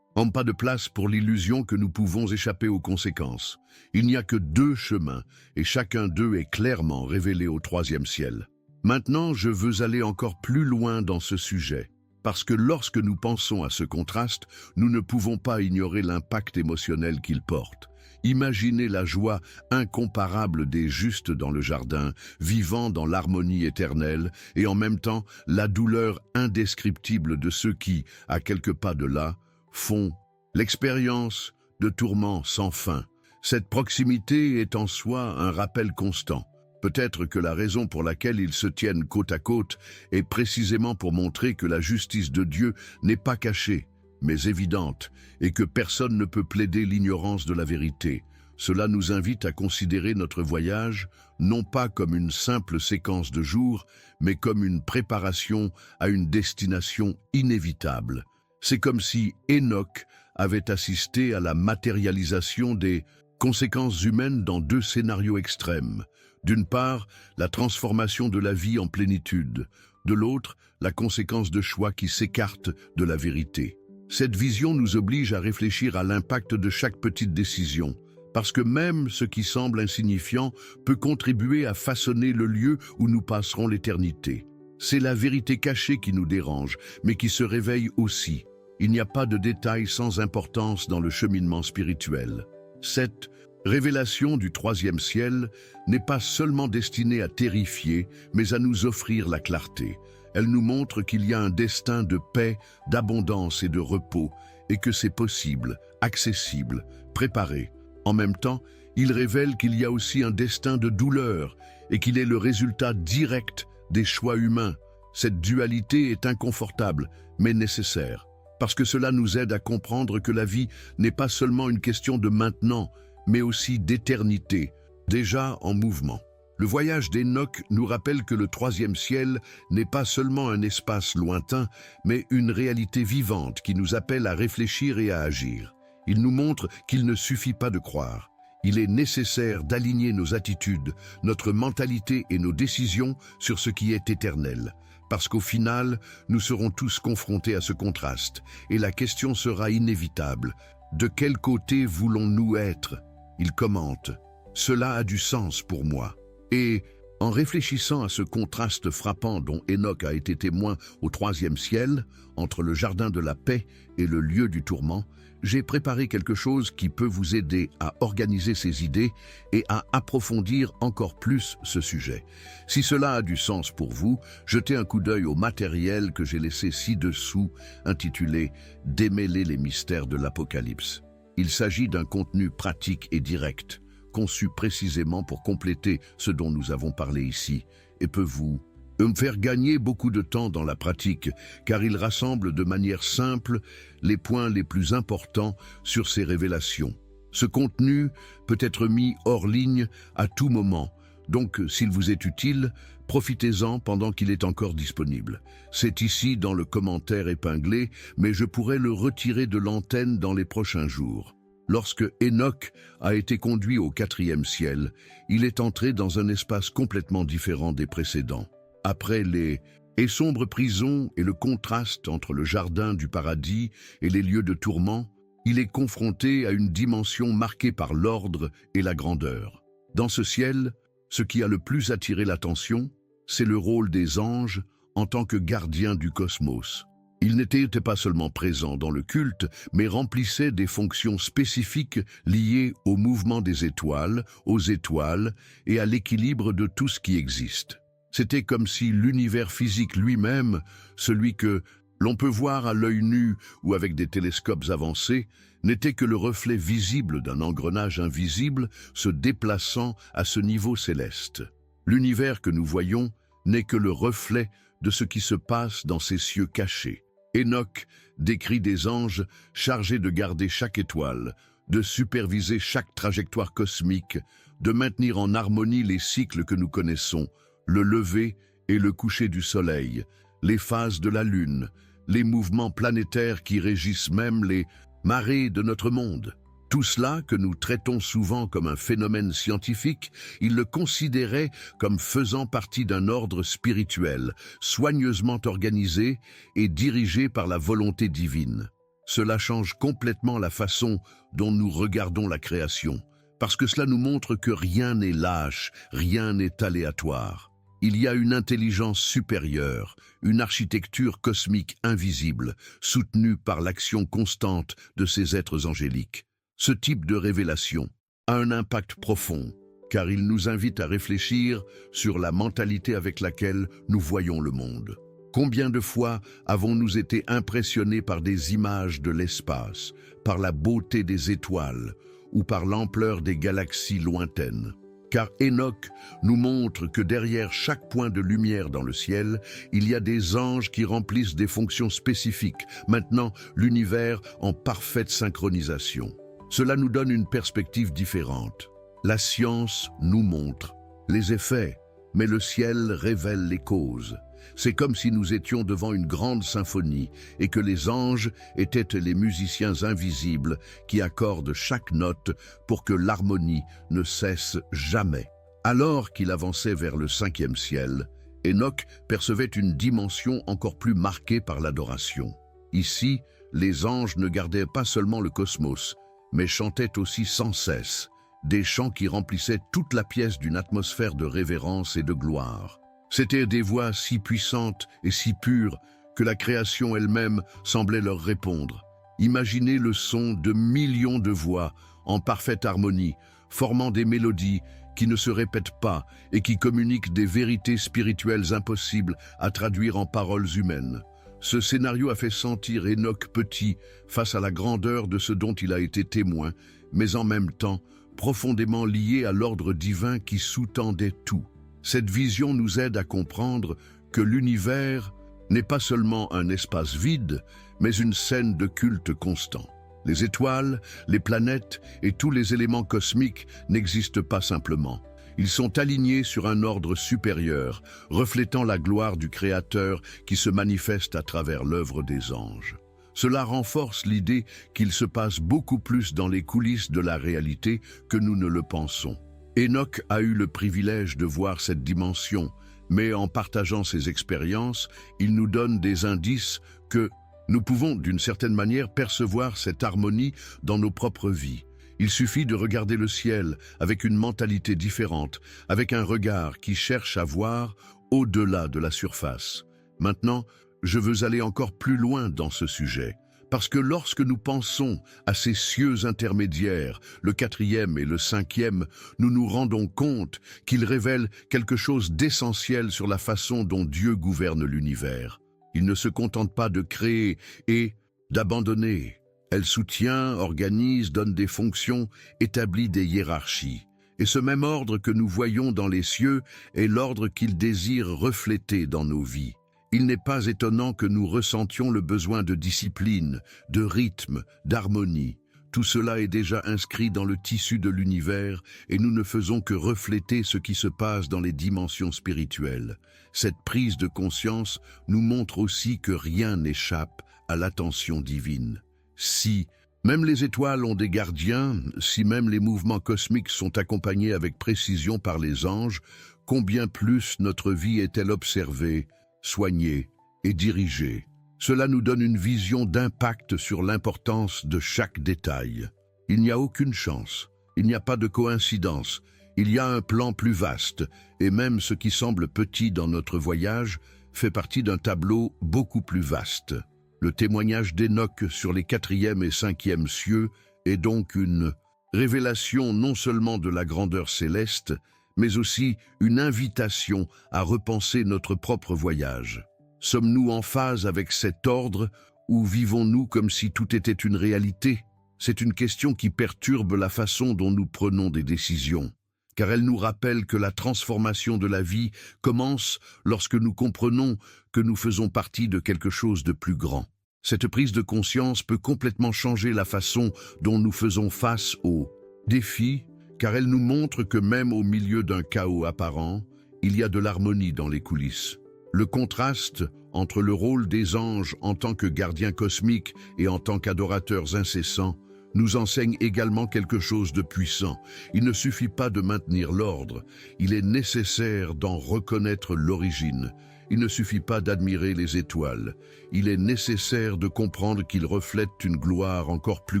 pas de place pour l'illusion que nous pouvons échapper aux conséquences. Il n'y a que deux chemins, et chacun d'eux est clairement révélé au troisième ciel. Maintenant, je veux aller encore plus loin dans ce sujet, parce que lorsque nous pensons à ce contraste, nous ne pouvons pas ignorer l'impact émotionnel qu'il porte. Imaginez la joie incomparable des justes dans le jardin, vivant dans l'harmonie éternelle, et en même temps la douleur indescriptible de ceux qui, à quelques pas de là, font l'expérience de tourments sans fin. Cette proximité est en soi un rappel constant. Peut-être que la raison pour laquelle ils se tiennent côte à côte est précisément pour montrer que la justice de Dieu n'est pas cachée, mais évidente, et que personne ne peut plaider l'ignorance de la vérité. Cela nous invite à considérer notre voyage non pas comme une simple séquence de jours, mais comme une préparation à une destination inévitable. C'est comme si Enoch avait assisté à la matérialisation des conséquences humaines dans deux scénarios extrêmes. D'une part, la transformation de la vie en plénitude, de l'autre, la conséquence de choix qui s'écartent de la vérité. Cette vision nous oblige à réfléchir à l'impact de chaque petite décision, parce que même ce qui semble insignifiant peut contribuer à façonner le lieu où nous passerons l'éternité. C'est la vérité cachée qui nous dérange, mais qui se réveille aussi. Il n'y a pas de détails sans importance dans le cheminement spirituel. Cette révélation du troisième ciel n'est pas seulement destinée à terrifier, mais à nous offrir la clarté. Elle nous montre qu'il y a un destin de paix, d'abondance et de repos, et que c'est possible, accessible, préparé. En même temps, il révèle qu'il y a aussi un destin de douleur, et qu'il est le résultat direct des choix humains. Cette dualité est inconfortable, mais nécessaire, parce que cela nous aide à comprendre que la vie n'est pas seulement une question de maintenant, mais aussi d'éternité, déjà en mouvement. Le voyage d'Enoch nous rappelle que le troisième ciel n'est pas seulement un espace lointain, mais une réalité vivante qui nous appelle à réfléchir et à agir. Il nous montre qu'il ne suffit pas de croire. Il est nécessaire d'aligner nos attitudes, notre mentalité et nos décisions sur ce qui est éternel. Parce qu'au final, nous serons tous confrontés à ce contraste, et la question sera inévitable. De quel côté voulons-nous être ? Il commente. Cela a du sens pour moi. Et en réfléchissant à ce contraste frappant dont Enoch a été témoin au troisième ciel, entre le jardin de la paix et le lieu du tourment, j'ai préparé quelque chose qui peut vous aider à organiser ces idées et à approfondir encore plus ce sujet. Si cela a du sens pour vous, jetez un coup d'œil au matériel que j'ai laissé ci-dessous, intitulé « Démêler les mystères de l'Apocalypse ». Il s'agit d'un contenu pratique et direct, conçu précisément pour compléter ce dont nous avons parlé ici, et peut vous me faire gagner beaucoup de temps dans la pratique, car il rassemble de manière simple les points les plus importants sur ces révélations. Ce contenu peut être mis hors ligne à tout moment, donc s'il vous est utile, profitez-en pendant qu'il est encore disponible. C'est ici dans le commentaire épinglé, mais je pourrais le retirer de l'antenne dans les prochains jours. Lorsque Enoch a été conduit au quatrième ciel, il est entré dans un espace complètement différent des précédents. Après les et sombres prisons et le contraste entre le jardin du paradis et les lieux de tourment, il est confronté à une dimension marquée par l'ordre et la grandeur. Dans ce ciel, ce qui a le plus attiré l'attention, c'est le rôle des anges en tant que gardiens du cosmos. Ils n'étaient pas seulement présents dans le culte, mais remplissaient des fonctions spécifiques liées au mouvement des étoiles, aux étoiles et à l'équilibre de tout ce qui existe. C'était comme si l'univers physique lui-même, celui que l'on peut voir à l'œil nu ou avec des télescopes avancés, n'était que le reflet visible d'un engrenage invisible se déplaçant à ce niveau céleste. L'univers que nous voyons n'est que le reflet de ce qui se passe dans ces cieux cachés. Enoch décrit des anges chargés de garder chaque étoile, de superviser chaque trajectoire cosmique, de maintenir en harmonie les cycles que nous connaissons, le lever et le coucher du soleil, les phases de la lune, les mouvements planétaires qui régissent même les marées de notre monde. Tout cela, que nous traitons souvent comme un phénomène scientifique, il le considérait comme faisant partie d'un ordre spirituel, soigneusement organisé et dirigé par la volonté divine. Cela change complètement la façon dont nous regardons la création, parce que cela nous montre que rien n'est lâche, rien n'est aléatoire. Il y a une intelligence supérieure, une architecture cosmique invisible, soutenue par l'action constante de ces êtres angéliques. Ce type de révélation a un impact profond, car il nous invite à réfléchir sur la mentalité avec laquelle nous voyons le monde. Combien de fois avons-nous été impressionnés par des images de l'espace, par la beauté des étoiles ou par l'ampleur des galaxies lointaines? Car Enoch nous montre que derrière chaque point de lumière dans le ciel, il y a des anges qui remplissent des fonctions spécifiques, maintenant l'univers en parfaite synchronisation. Cela nous donne une perspective différente. La science nous montre les effets, mais le ciel révèle les causes. C'est comme si nous étions devant une grande symphonie et que les anges étaient les musiciens invisibles qui accordent chaque note pour que l'harmonie ne cesse jamais. Alors qu'il avançait vers le 5e ciel, Enoch percevait une dimension encore plus marquée par l'adoration. Ici, les anges ne gardaient pas seulement le cosmos, mais chantaient aussi sans cesse, des chants qui remplissaient toute la pièce d'une atmosphère de révérence et de gloire. C'étaient des voix si puissantes et si pures que la création elle-même semblait leur répondre. Imaginez le son de millions de voix en parfaite harmonie, formant des mélodies qui ne se répètent pas et qui communiquent des vérités spirituelles impossibles à traduire en paroles humaines. Ce scénario a fait sentir Enoch petit face à la grandeur de ce dont il a été témoin, mais en même temps profondément lié à l'ordre divin qui sous-tendait tout. Cette vision nous aide à comprendre que l'univers n'est pas seulement un espace vide, mais une scène de culte constant. Les étoiles, les planètes et tous les éléments cosmiques n'existent pas simplement. Ils sont alignés sur un ordre supérieur, reflétant la gloire du Créateur qui se manifeste à travers l'œuvre des anges. Cela renforce l'idée qu'il se passe beaucoup plus dans les coulisses de la réalité que nous ne le pensons. Enoch a eu le privilège de voir cette dimension, mais en partageant ses expériences, il nous donne des indices que nous pouvons d'une certaine manière percevoir cette harmonie dans nos propres vies. Il suffit de regarder le ciel avec une mentalité différente, avec un regard qui cherche à voir au-delà de la surface. Maintenant, je veux aller encore plus loin dans ce sujet, parce que lorsque nous pensons à ces cieux intermédiaires, le 4e et le 5e, nous nous rendons compte qu'ils révèlent quelque chose d'essentiel sur la façon dont Dieu gouverne l'univers. Il ne se contente pas de créer et d'abandonner. Elle soutient, organise, donne des fonctions, établit des hiérarchies. Et ce même ordre que nous voyons dans les cieux est l'ordre qu'il désire refléter dans nos vies. Il n'est pas étonnant que nous ressentions le besoin de discipline, de rythme, d'harmonie. Tout cela est déjà inscrit dans le tissu de l'univers et nous ne faisons que refléter ce qui se passe dans les dimensions spirituelles. Cette prise de conscience nous montre aussi que rien n'échappe à l'attention divine. Si même les étoiles ont des gardiens, si même les mouvements cosmiques sont accompagnés avec précision par les anges, combien plus notre vie est-elle observée, soignée et dirigée. Cela nous donne une vision d'impact sur l'importance de chaque détail. Il n'y a aucune chance, il n'y a pas de coïncidence, il y a un plan plus vaste, et même ce qui semble petit dans notre voyage fait partie d'un tableau beaucoup plus vaste. Le témoignage d'Enoch sur les 4e et 5e cieux est donc une révélation non seulement de la grandeur céleste, mais aussi une invitation à repenser notre propre voyage. Sommes-nous en phase avec cet ordre ou vivons-nous comme si tout était une réalité? C'est une question qui perturbe la façon dont nous prenons des décisions, car elle nous rappelle que la transformation de la vie commence lorsque nous comprenons que nous faisons partie de quelque chose de plus grand. Cette prise de conscience peut complètement changer la façon dont nous faisons face aux défis, car elle nous montre que même au milieu d'un chaos apparent, il y a de l'harmonie dans les coulisses. Le contraste entre le rôle des anges en tant que gardiens cosmiques et en tant qu'adorateurs incessants nous enseigne également quelque chose de puissant. Il ne suffit pas de maintenir l'ordre, il est nécessaire d'en reconnaître l'origine. Il ne suffit pas d'admirer les étoiles, il est nécessaire de comprendre qu'ils reflètent une gloire encore plus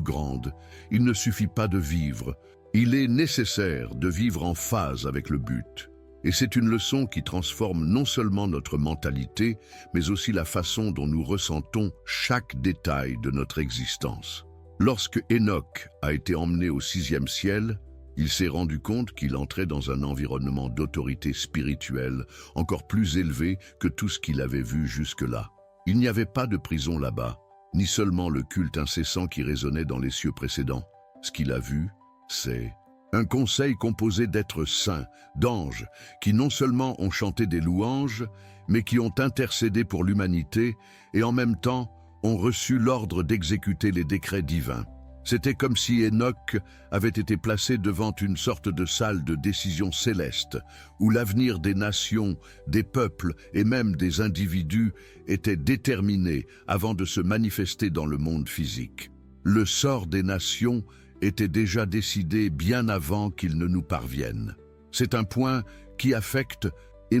grande. Il ne suffit pas de vivre, il est nécessaire de vivre en phase avec le but. Et c'est une leçon qui transforme non seulement notre mentalité, mais aussi la façon dont nous ressentons chaque détail de notre existence. Lorsque Enoch a été emmené au 6e ciel, il s'est rendu compte qu'il entrait dans un environnement d'autorité spirituelle encore plus élevé que tout ce qu'il avait vu jusque-là. Il n'y avait pas de prison là-bas, ni seulement le culte incessant qui résonnait dans les cieux précédents. Ce qu'il a vu, c'est un conseil composé d'êtres saints, d'anges, qui non seulement ont chanté des louanges, mais qui ont intercédé pour l'humanité et en même temps ont reçu l'ordre d'exécuter les décrets divins. C'était comme si Enoch avait été placé devant une sorte de salle de décision céleste, où l'avenir des nations, des peuples et même des individus était déterminé avant de se manifester dans le monde physique. Le sort des nations était déjà décidé bien avant qu'il ne nous parvienne. C'est un point qui affecte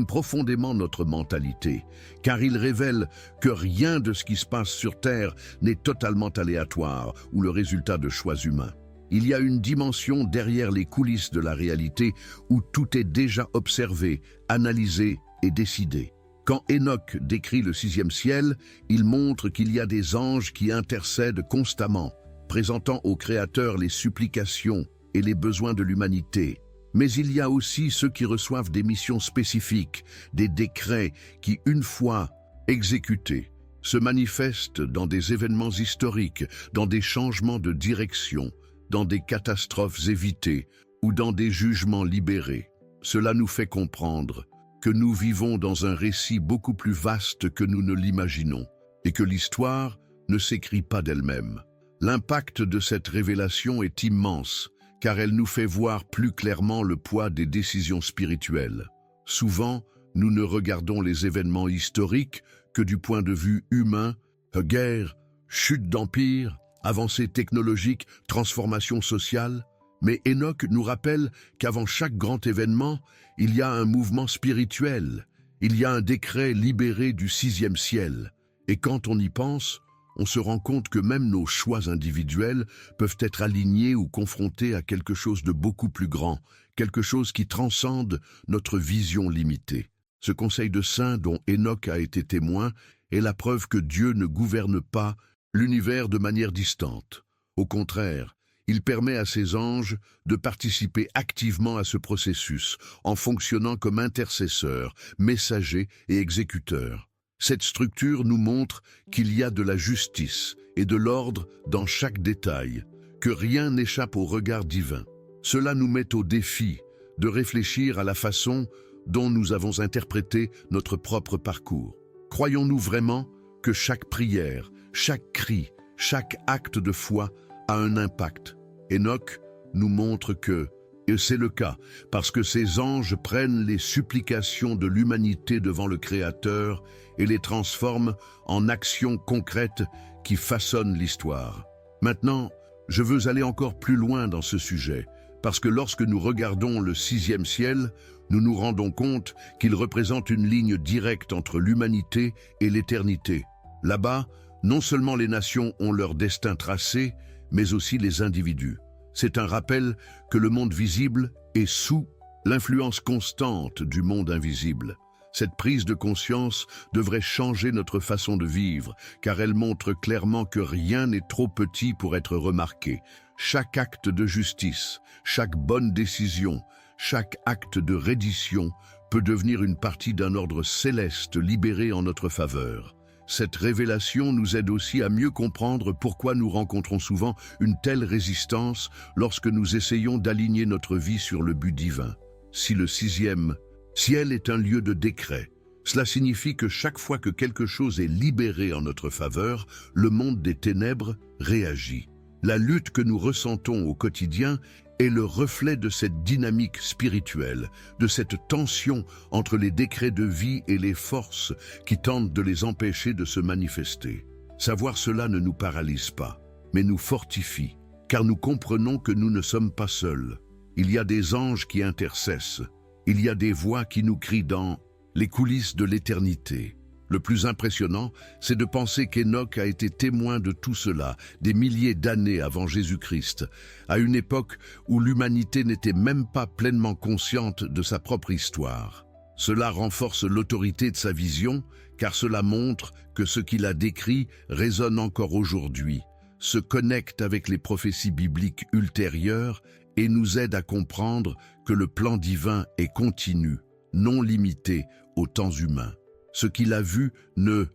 profondément notre mentalité, car il révèle que rien de ce qui se passe sur Terre n'est totalement aléatoire ou le résultat de choix humains. Il y a une dimension derrière les coulisses de la réalité où tout est déjà observé, analysé et décidé. Quand Enoch décrit le 6e ciel, il montre qu'il y a des anges qui intercèdent constamment, présentant au Créateur les supplications et les besoins de l'humanité. Mais il y a aussi ceux qui reçoivent des missions spécifiques, des décrets qui, une fois exécutés, se manifestent dans des événements historiques, dans des changements de direction, dans des catastrophes évitées ou dans des jugements libérés. Cela nous fait comprendre que nous vivons dans un récit beaucoup plus vaste que nous ne l'imaginons et que l'histoire ne s'écrit pas d'elle-même. L'impact de cette révélation est immense, car elle nous fait voir plus clairement le poids des décisions spirituelles. Souvent, nous ne regardons les événements historiques que du point de vue humain, guerre, chute d'empire, avancées technologiques, transformation sociale. Mais Enoch nous rappelle qu'avant chaque grand événement, il y a un mouvement spirituel, il y a un décret libéré du 6e ciel. Et quand on y pense, on se rend compte que même nos choix individuels peuvent être alignés ou confrontés à quelque chose de beaucoup plus grand, quelque chose qui transcende notre vision limitée. Ce conseil de saint dont Enoch a été témoin est la preuve que Dieu ne gouverne pas l'univers de manière distante. Au contraire, il permet à ses anges de participer activement à ce processus, en fonctionnant comme intercesseurs, messagers et exécuteurs. Cette structure nous montre qu'il y a de la justice et de l'ordre dans chaque détail, que rien n'échappe au regard divin. Cela nous met au défi de réfléchir à la façon dont nous avons interprété notre propre parcours. Croyons-nous vraiment que chaque prière, chaque cri, chaque acte de foi a un impact? Enoch nous montre que, et c'est le cas, parce que ces anges prennent les supplications de l'humanité devant le Créateur et les transforment en actions concrètes qui façonnent l'histoire. Maintenant, je veux aller encore plus loin dans ce sujet, parce que lorsque nous regardons le 6e ciel, nous nous rendons compte qu'il représente une ligne directe entre l'humanité et l'éternité. Là-bas, non seulement les nations ont leur destin tracé, mais aussi les individus. C'est un rappel que le monde visible est sous l'influence constante du monde invisible. Cette prise de conscience devrait changer notre façon de vivre, car elle montre clairement que rien n'est trop petit pour être remarqué. Chaque acte de justice, chaque bonne décision, chaque acte de reddition peut devenir une partie d'un ordre céleste libéré en notre faveur. Cette révélation nous aide aussi à mieux comprendre pourquoi nous rencontrons souvent une telle résistance lorsque nous essayons d'aligner notre vie sur le but divin. Si le sixième ciel est un lieu de décret, cela signifie que chaque fois que quelque chose est libéré en notre faveur, le monde des ténèbres réagit. La lutte que nous ressentons au quotidien est le reflet de cette dynamique spirituelle, de cette tension entre les décrets de vie et les forces qui tentent de les empêcher de se manifester. Savoir cela ne nous paralyse pas, mais nous fortifie, car nous comprenons que nous ne sommes pas seuls. Il y a des anges qui intercessent, il y a des voix qui nous crient dans les coulisses de l'éternité. Le plus impressionnant, c'est de penser qu'Enoch a été témoin de tout cela des milliers d'années avant Jésus-Christ, à une époque où l'humanité n'était même pas pleinement consciente de sa propre histoire. Cela renforce l'autorité de sa vision, car cela montre que ce qu'il a décrit résonne encore aujourd'hui, se connecte avec les prophéties bibliques ultérieures et nous aide à comprendre que le plan divin est continu, non limité aux temps humains. Ce qu'il a vu ne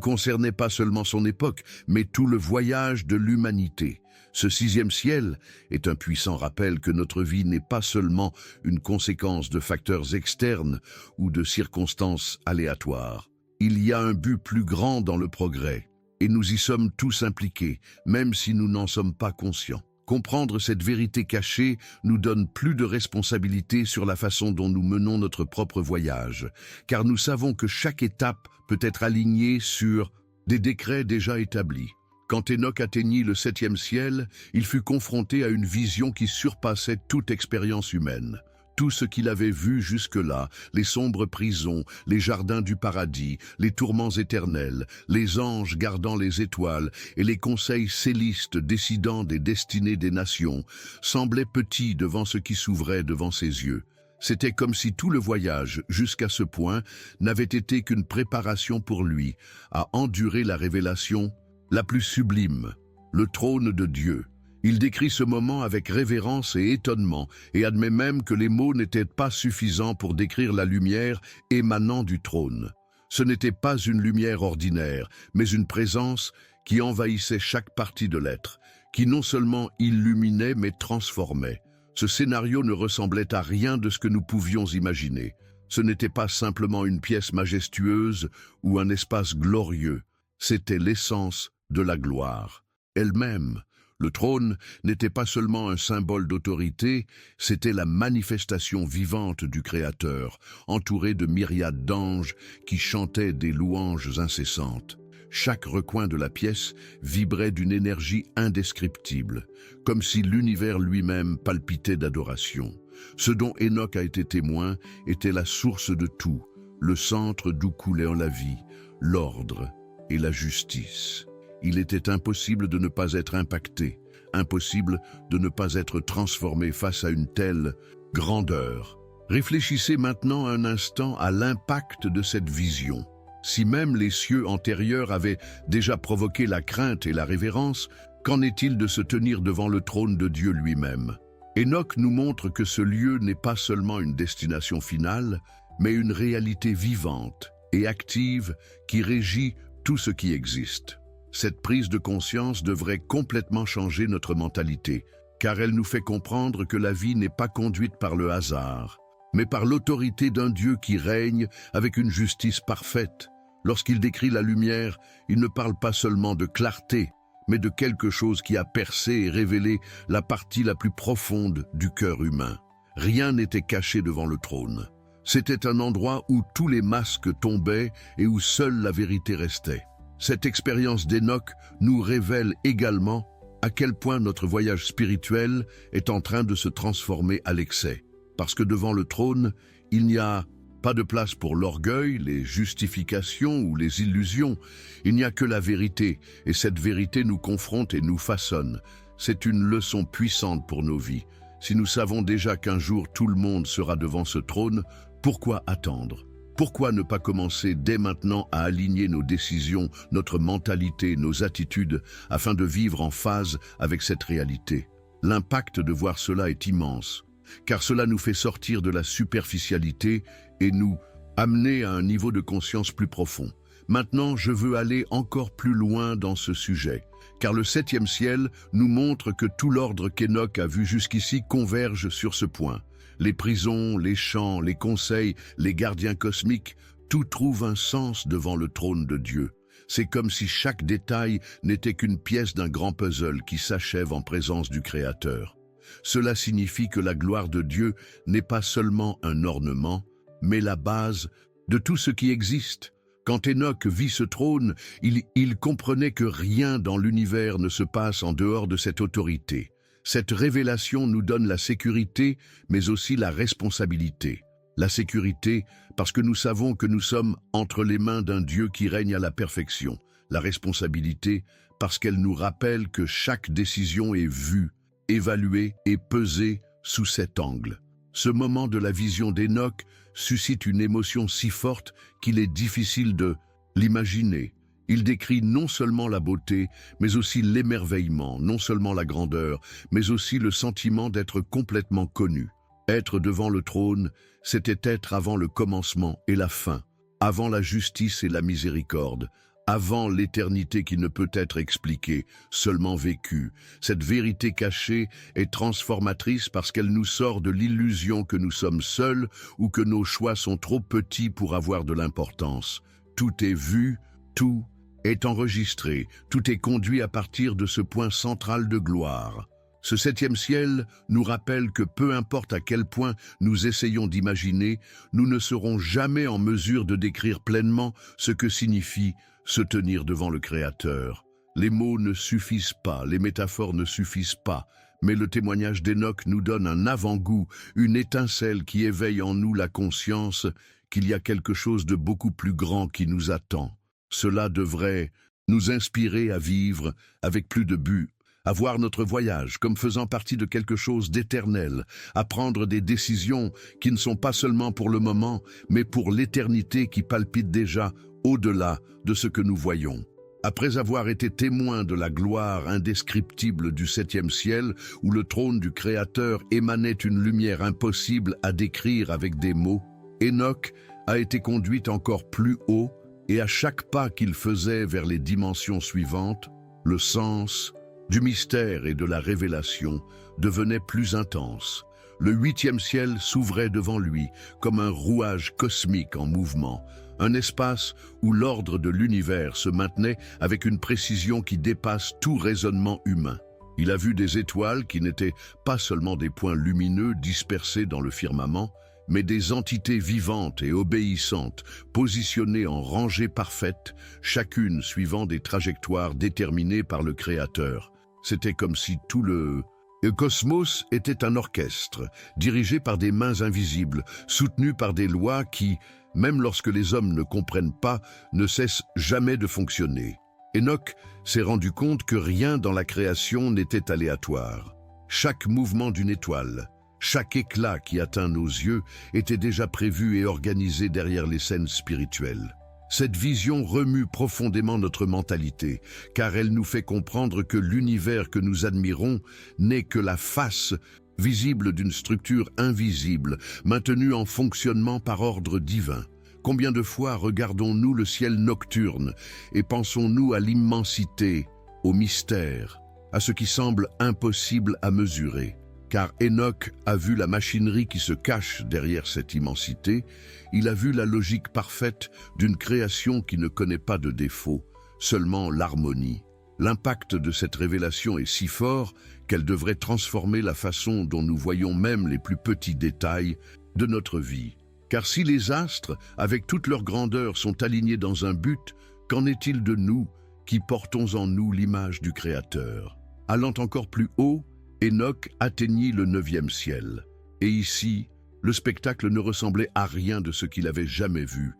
concernait pas seulement son époque, mais tout le voyage de l'humanité. Ce sixième ciel est un puissant rappel que notre vie n'est pas seulement une conséquence de facteurs externes ou de circonstances aléatoires. Il y a un but plus grand dans le progrès, et nous y sommes tous impliqués, même si nous n'en sommes pas conscients. Comprendre cette vérité cachée nous donne plus de responsabilité sur la façon dont nous menons notre propre voyage, car nous savons que chaque étape peut être alignée sur des décrets déjà établis. Quand Enoch atteignit le septième ciel, il fut confronté à une vision qui surpassait toute expérience humaine. Tout ce qu'il avait vu jusque-là, les sombres prisons, les jardins du paradis, les tourments éternels, les anges gardant les étoiles et les conseils célistes décidant des destinées des nations, semblait petit devant ce qui s'ouvrait devant ses yeux. C'était comme si tout le voyage, jusqu'à ce point, n'avait été qu'une préparation pour lui, à endurer la révélation la plus sublime, le trône de Dieu. Il décrit ce moment avec révérence et étonnement et admet même que les mots n'étaient pas suffisants pour décrire la lumière émanant du trône. Ce n'était pas une lumière ordinaire, mais une présence qui envahissait chaque partie de l'être, qui non seulement illuminait mais transformait. Ce scénario ne ressemblait à rien de ce que nous pouvions imaginer. Ce n'était pas simplement une pièce majestueuse ou un espace glorieux, c'était l'essence de la gloire elle-même. Le trône n'était pas seulement un symbole d'autorité, c'était la manifestation vivante du Créateur, entouré de myriades d'anges qui chantaient des louanges incessantes. Chaque recoin de la pièce vibrait d'une énergie indescriptible, comme si l'univers lui-même palpitait d'adoration. Ce dont Enoch a été témoin était la source de tout, le centre d'où coulait la vie, l'ordre et la justice. Il était impossible de ne pas être impacté, impossible de ne pas être transformé face à une telle grandeur. Réfléchissez maintenant un instant à l'impact de cette vision. Si même les cieux antérieurs avaient déjà provoqué la crainte et la révérence, qu'en est-il de se tenir devant le trône de Dieu lui-même? Enoch nous montre que ce lieu n'est pas seulement une destination finale, mais une réalité vivante et active qui régit tout ce qui existe. Cette prise de conscience devrait complètement changer notre mentalité, car elle nous fait comprendre que la vie n'est pas conduite par le hasard, mais par l'autorité d'un Dieu qui règne avec une justice parfaite. Lorsqu'il décrit la lumière, il ne parle pas seulement de clarté, mais de quelque chose qui a percé et révélé la partie la plus profonde du cœur humain. Rien n'était caché devant le trône. C'était un endroit où tous les masques tombaient et où seule la vérité restait. Cette expérience d'Enoch nous révèle également à quel point notre voyage spirituel est en train de se transformer à l'excès. parce que devant le trône, il n'y a pas de place pour l'orgueil, les justifications ou les illusions. Il n'y a que la vérité, et cette vérité nous confronte et nous façonne. C'est une leçon puissante pour nos vies. Si nous savons déjà qu'un jour tout le monde sera devant ce trône, pourquoi attendre? Pourquoi ne pas commencer dès maintenant à aligner nos décisions, notre mentalité, nos attitudes, afin de vivre en phase avec cette réalité? L'impact de voir cela est immense, car cela nous fait sortir de la superficialité et nous amener à un niveau de conscience plus profond. Maintenant, je veux aller encore plus loin dans ce sujet, car le 7e ciel nous montre que tout l'ordre qu'Enoch a vu jusqu'ici converge sur ce point. Les prisons, les champs, les conseils, les gardiens cosmiques, tout trouve un sens devant le trône de Dieu. C'est comme si chaque détail n'était qu'une pièce d'un grand puzzle qui s'achève en présence du Créateur. Cela signifie que la gloire de Dieu n'est pas seulement un ornement, mais la base de tout ce qui existe. Quand Enoch vit ce trône, il comprenait que rien dans l'univers ne se passe en dehors de cette autorité. Cette révélation nous donne la sécurité, mais aussi la responsabilité. La sécurité, parce que nous savons que nous sommes entre les mains d'un Dieu qui règne à la perfection. La responsabilité, parce qu'elle nous rappelle que chaque décision est vue, évaluée et pesée sous cet angle. Ce moment de la vision d'Enoch suscite une émotion si forte qu'il est difficile de l'imaginer. Il décrit non seulement la beauté, mais aussi l'émerveillement, non seulement la grandeur, mais aussi le sentiment d'être complètement connu. Être devant le trône, c'était être avant le commencement et la fin, avant la justice et la miséricorde, avant l'éternité qui ne peut être expliquée, seulement vécue. Cette vérité cachée est transformatrice parce qu'elle nous sort de l'illusion que nous sommes seuls ou que nos choix sont trop petits pour avoir de l'importance. Tout est vu, tout est enregistré, tout est conduit à partir de ce point central de gloire. Ce 7e ciel nous rappelle que peu importe à quel point nous essayons d'imaginer, nous ne serons jamais en mesure de décrire pleinement ce que signifie se tenir devant le Créateur. Les mots ne suffisent pas, les métaphores ne suffisent pas, mais le témoignage d'Enoch nous donne un avant-goût, une étincelle qui éveille en nous la conscience qu'il y a quelque chose de beaucoup plus grand qui nous attend. Cela devrait nous inspirer à vivre avec plus de but, à voir notre voyage comme faisant partie de quelque chose d'éternel, à prendre des décisions qui ne sont pas seulement pour le moment, mais pour l'éternité qui palpite déjà au-delà de ce que nous voyons. Après avoir été témoin de la gloire indescriptible du 7e ciel, où le trône du Créateur émanait une lumière impossible à décrire avec des mots, Enoch a été conduit encore plus haut, et à chaque pas qu'il faisait vers les dimensions suivantes, le sens du mystère et de la révélation devenait plus intense. Le 8e ciel s'ouvrait devant lui comme un rouage cosmique en mouvement, un espace où l'ordre de l'univers se maintenait avec une précision qui dépasse tout raisonnement humain. Il a vu des étoiles qui n'étaient pas seulement des points lumineux dispersés dans le firmament, mais des entités vivantes et obéissantes, positionnées en rangées parfaites, chacune suivant des trajectoires déterminées par le Créateur. C'était comme si tout le cosmos était un orchestre, dirigé par des mains invisibles, soutenu par des lois qui, même lorsque les hommes ne comprennent pas, ne cessent jamais de fonctionner. Enoch s'est rendu compte que rien dans la création n'était aléatoire. Chaque mouvement d'une étoile, chaque éclat qui atteint nos yeux était déjà prévu et organisé derrière les scènes spirituelles. Cette vision remue profondément notre mentalité, car elle nous fait comprendre que l'univers que nous admirons n'est que la face visible d'une structure invisible, maintenue en fonctionnement par ordre divin. Combien de fois regardons-nous le ciel nocturne et pensons-nous à l'immensité, au mystère, à ce qui semble impossible à mesurer? Car Enoch a vu la machinerie qui se cache derrière cette immensité, il a vu la logique parfaite d'une création qui ne connaît pas de défaut, seulement l'harmonie. L'impact de cette révélation est si fort qu'elle devrait transformer la façon dont nous voyons même les plus petits détails de notre vie. Car si les astres, avec toute leur grandeur, sont alignés dans un but, qu'en est-il de nous qui portons en nous l'image du Créateur? Allant encore plus haut, Enoch atteignit le 9e ciel. Et ici, Le spectacle ne ressemblait à rien de ce qu'il avait jamais vu.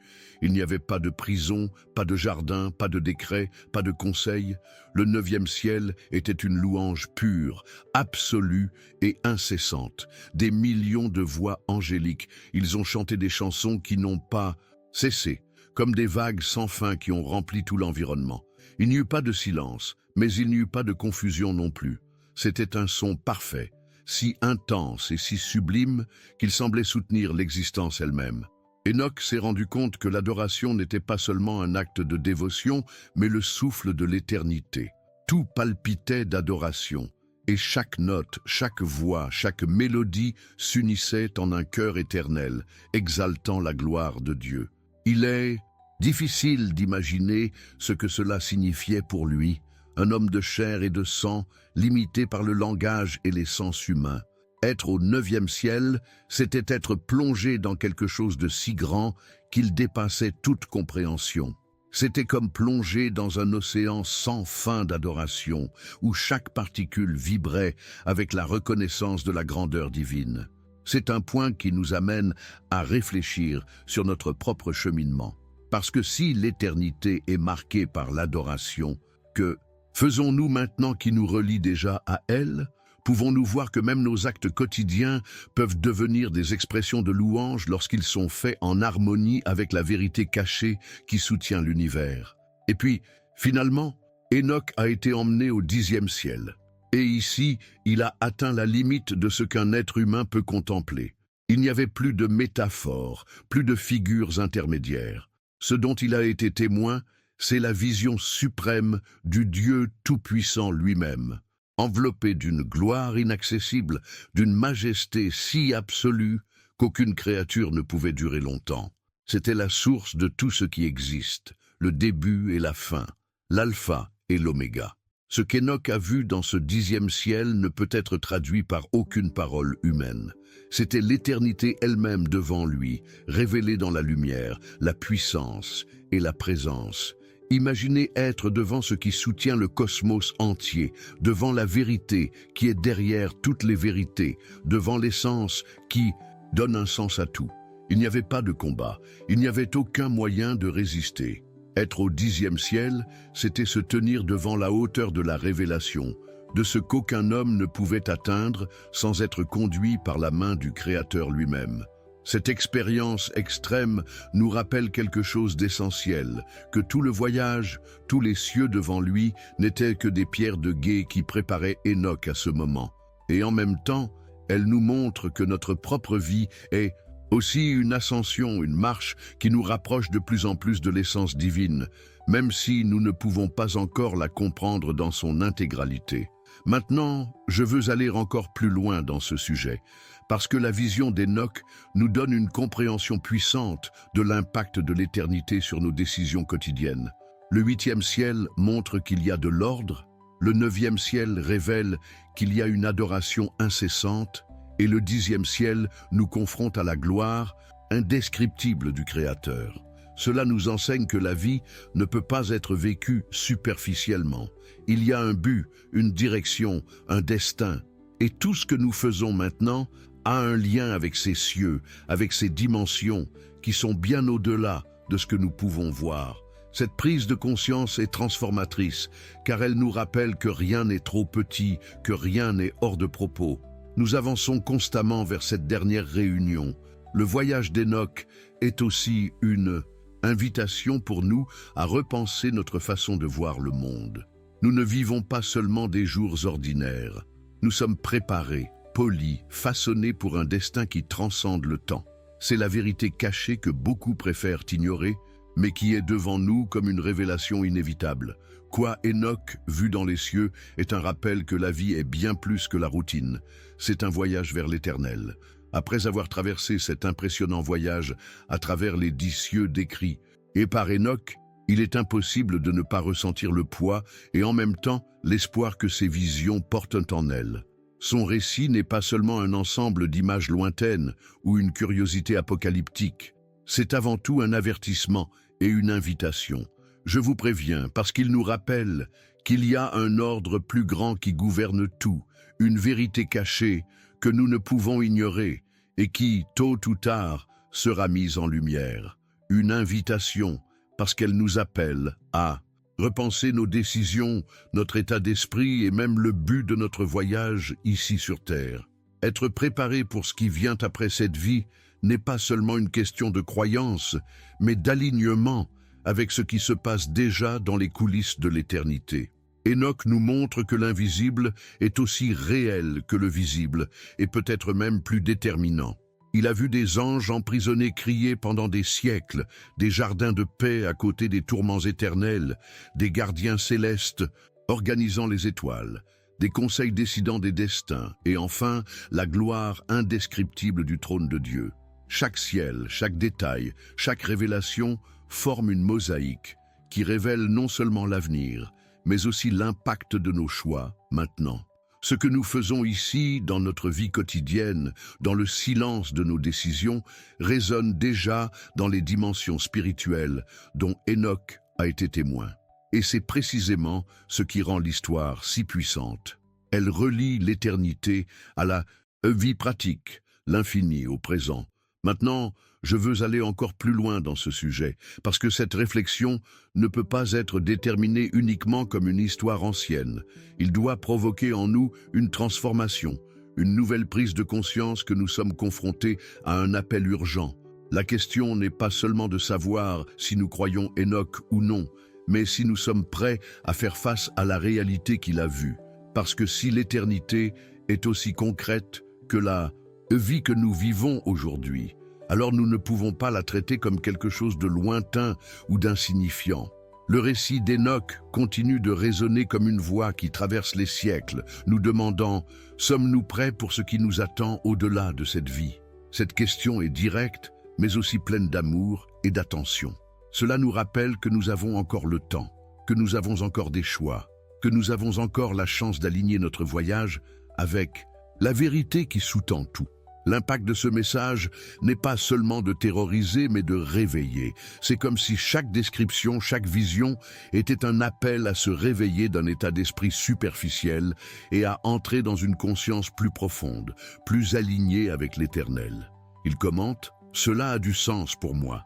Il n'y avait pas de prison, pas de jardin, pas de décret, pas de conseil. Le 9e ciel était une louange pure, absolue et incessante. Des millions de voix angéliques, ils ont chanté des chansons qui n'ont pas cessé, comme des vagues sans fin qui ont rempli tout l'environnement. Il n'y eut pas de silence, mais il n'y eut pas de confusion non plus. C'était un son parfait, si intense et si sublime qu'il semblait soutenir l'existence elle-même. Enoch s'est rendu compte que l'adoration n'était pas seulement un acte de dévotion, mais le souffle de l'éternité. Tout palpitait d'adoration, et chaque note, chaque voix, chaque mélodie s'unissait en un chœur éternel, exaltant la gloire de Dieu. Il est difficile d'imaginer ce que cela signifiait pour lui, un homme de chair et de sang, limité par le langage et les sens humains. Être au 9e ciel, c'était être plongé dans quelque chose de si grand qu'il dépassait toute compréhension. C'était comme plonger dans un océan sans fin d'adoration, où chaque particule vibrait avec la reconnaissance de la grandeur divine. C'est un point qui nous amène à réfléchir sur notre propre cheminement. Parce que si l'éternité est marquée par l'adoration, que faisons-nous maintenant qui nous relie déjà à elle? Pouvons-nous voir que même nos actes quotidiens peuvent devenir des expressions de louange lorsqu'ils sont faits en harmonie avec la vérité cachée qui soutient l'univers? Et puis, finalement, Enoch a été emmené au 10e ciel. Et ici, il a atteint la limite de ce qu'un être humain peut contempler. Il n'y avait plus de métaphores, plus de figures intermédiaires. Ce dont il a été témoin, c'est la vision suprême du Dieu tout-puissant lui-même, enveloppé d'une gloire inaccessible, d'une majesté si absolue qu'aucune créature ne pouvait durer longtemps. C'était la source de tout ce qui existe, le début et la fin, l'alpha et l'oméga. Ce qu'Enoch a vu dans ce 10e ciel ne peut être traduit par aucune parole humaine. C'était l'éternité elle-même devant lui, révélée dans la lumière, la puissance et la présence. Imaginez être devant ce qui soutient le cosmos entier, devant la vérité qui est derrière toutes les vérités, devant l'essence qui donne un sens à tout. Il n'y avait pas de combat, il n'y avait aucun moyen de résister. Être au 10e ciel, c'était se tenir devant la hauteur de la révélation, de ce qu'aucun homme ne pouvait atteindre sans être conduit par la main du Créateur lui-même. Cette expérience extrême nous rappelle quelque chose d'essentiel, que tout le voyage, tous les cieux devant lui n'étaient que des pierres de guet qui préparaient Enoch à ce moment. Et en même temps, elle nous montre que notre propre vie est aussi une ascension, une marche qui nous rapproche de plus en plus de l'essence divine, même si nous ne pouvons pas encore la comprendre dans son intégralité. Maintenant, je veux aller encore plus loin dans ce sujet, parce que la vision d'Enoch nous donne une compréhension puissante de l'impact de l'éternité sur nos décisions quotidiennes. Le 8e ciel montre qu'il y a de l'ordre, le 9e ciel révèle qu'il y a une adoration incessante, et le 10e ciel nous confronte à la gloire indescriptible du Créateur. Cela nous enseigne que la vie ne peut pas être vécue superficiellement. Il y a un but, une direction, un destin. Et tout ce que nous faisons maintenant a un lien avec ces cieux, avec ces dimensions qui sont bien au-delà de ce que nous pouvons voir. Cette prise de conscience est transformatrice, car elle nous rappelle que rien n'est trop petit, que rien n'est hors de propos. Nous avançons constamment vers cette dernière réunion. Le voyage d'Enoch est aussi une invitation pour nous à repenser notre façon de voir le monde. Nous ne vivons pas seulement des jours ordinaires. Nous sommes préparés, polis, façonnés pour un destin qui transcende le temps. C'est la vérité cachée que beaucoup préfèrent ignorer, mais qui est devant nous comme une révélation inévitable. Quoi Enoch, vu dans les cieux, est un rappel que la vie est bien plus que la routine. C'est un voyage vers l'éternel. Après avoir traversé cet impressionnant voyage à travers les 10 cieux décrits, et par Enoch, il est impossible de ne pas ressentir le poids et en même temps l'espoir que ces visions portent en elles. Son récit n'est pas seulement un ensemble d'images lointaines ou une curiosité apocalyptique. C'est avant tout un avertissement et une invitation. Je vous préviens, parce qu'il nous rappelle qu'il y a un ordre plus grand qui gouverne tout, une vérité cachée que nous ne pouvons ignorer et qui, tôt ou tard, sera mise en lumière. Une invitation, parce qu'elle nous appelle à repenser nos décisions, notre état d'esprit et même le but de notre voyage ici sur Terre. Être préparé pour ce qui vient après cette vie n'est pas seulement une question de croyance, mais d'alignement avec ce qui se passe déjà dans les coulisses de l'éternité. Enoch nous montre que l'invisible est aussi réel que le visible, et peut-être même plus déterminant. Il a vu des anges emprisonnés crier pendant des siècles, des jardins de paix à côté des tourments éternels, des gardiens célestes organisant les étoiles, des conseils décidant des destins, et enfin la gloire indescriptible du trône de Dieu. Chaque ciel, chaque détail, chaque révélation forme une mosaïque qui révèle non seulement l'avenir, mais aussi l'impact de nos choix maintenant. Ce que nous faisons ici, dans notre vie quotidienne, dans le silence de nos décisions, résonne déjà dans les dimensions spirituelles dont Enoch a été témoin. Et c'est précisément ce qui rend l'histoire si puissante. Elle relie l'éternité à la vie pratique, l'infini au présent. Maintenant, je veux aller encore plus loin dans ce sujet, parce que cette réflexion ne peut pas être déterminée uniquement comme une histoire ancienne. Il doit provoquer en nous une transformation, une nouvelle prise de conscience que nous sommes confrontés à un appel urgent. La question n'est pas seulement de savoir si nous croyons Enoch ou non, mais si nous sommes prêts à faire face à la réalité qu'il a vue. Parce que si l'éternité est aussi concrète que la vie que nous vivons aujourd'hui, alors nous ne pouvons pas la traiter comme quelque chose de lointain ou d'insignifiant. Le récit d'Enoch continue de résonner comme une voix qui traverse les siècles, nous demandant « Sommes-nous prêts pour ce qui nous attend au-delà de cette vie ?» Cette question est directe, mais aussi pleine d'amour et d'attention. Cela nous rappelle que nous avons encore le temps, que nous avons encore des choix, que nous avons encore la chance d'aligner notre voyage avec la vérité qui sous-tend tout. L'impact de ce message n'est pas seulement de terroriser, mais de réveiller. C'est comme si chaque description, chaque vision était un appel à se réveiller d'un état d'esprit superficiel et à entrer dans une conscience plus profonde, plus alignée avec l'Éternel. Il commente « Cela a du sens pour moi.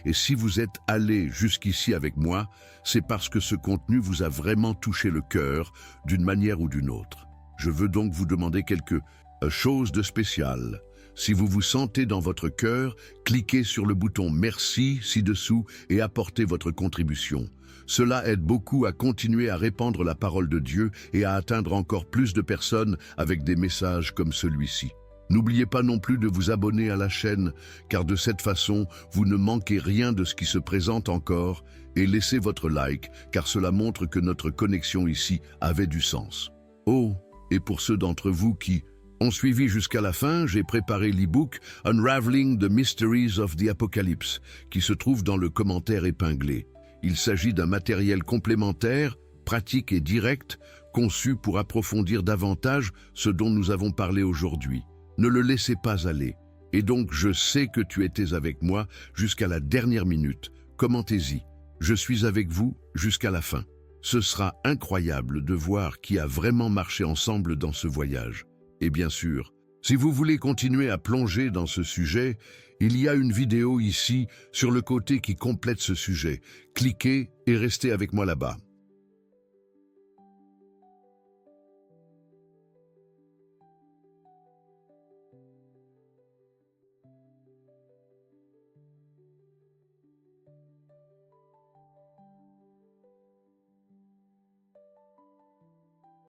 Et si vous êtes allé jusqu'ici avec moi, c'est parce que ce contenu vous a vraiment touché le cœur d'une manière ou d'une autre. Je veux donc vous demander quelque chose de spécial. Si vous vous sentez dans votre cœur, cliquez sur le bouton « Merci » ci-dessous et apportez votre contribution. Cela aide beaucoup à continuer à répandre la parole de Dieu et à atteindre encore plus de personnes avec des messages comme celui-ci. N'oubliez pas non plus de vous abonner à la chaîne, car de cette façon, vous ne manquez rien de ce qui se présente encore, et laissez votre like, car cela montre que notre connexion ici avait du sens. Oh, et pour ceux d'entre vous qui ont suivi jusqu'à la fin, j'ai préparé l'e-book Unraveling the Mysteries of the Apocalypse, qui se trouve dans le commentaire épinglé. Il s'agit d'un matériel complémentaire, pratique et direct, conçu pour approfondir davantage ce dont nous avons parlé aujourd'hui. Ne le laissez pas aller. Et donc, je sais que tu étais avec moi jusqu'à la dernière minute. Commentez-y. Je suis avec vous jusqu'à la fin. Ce sera incroyable de voir qui a vraiment marché ensemble dans ce voyage. Et bien sûr, si vous voulez continuer à plonger dans ce sujet, il y a une vidéo ici sur le côté qui complète ce sujet. Cliquez et restez avec moi là-bas.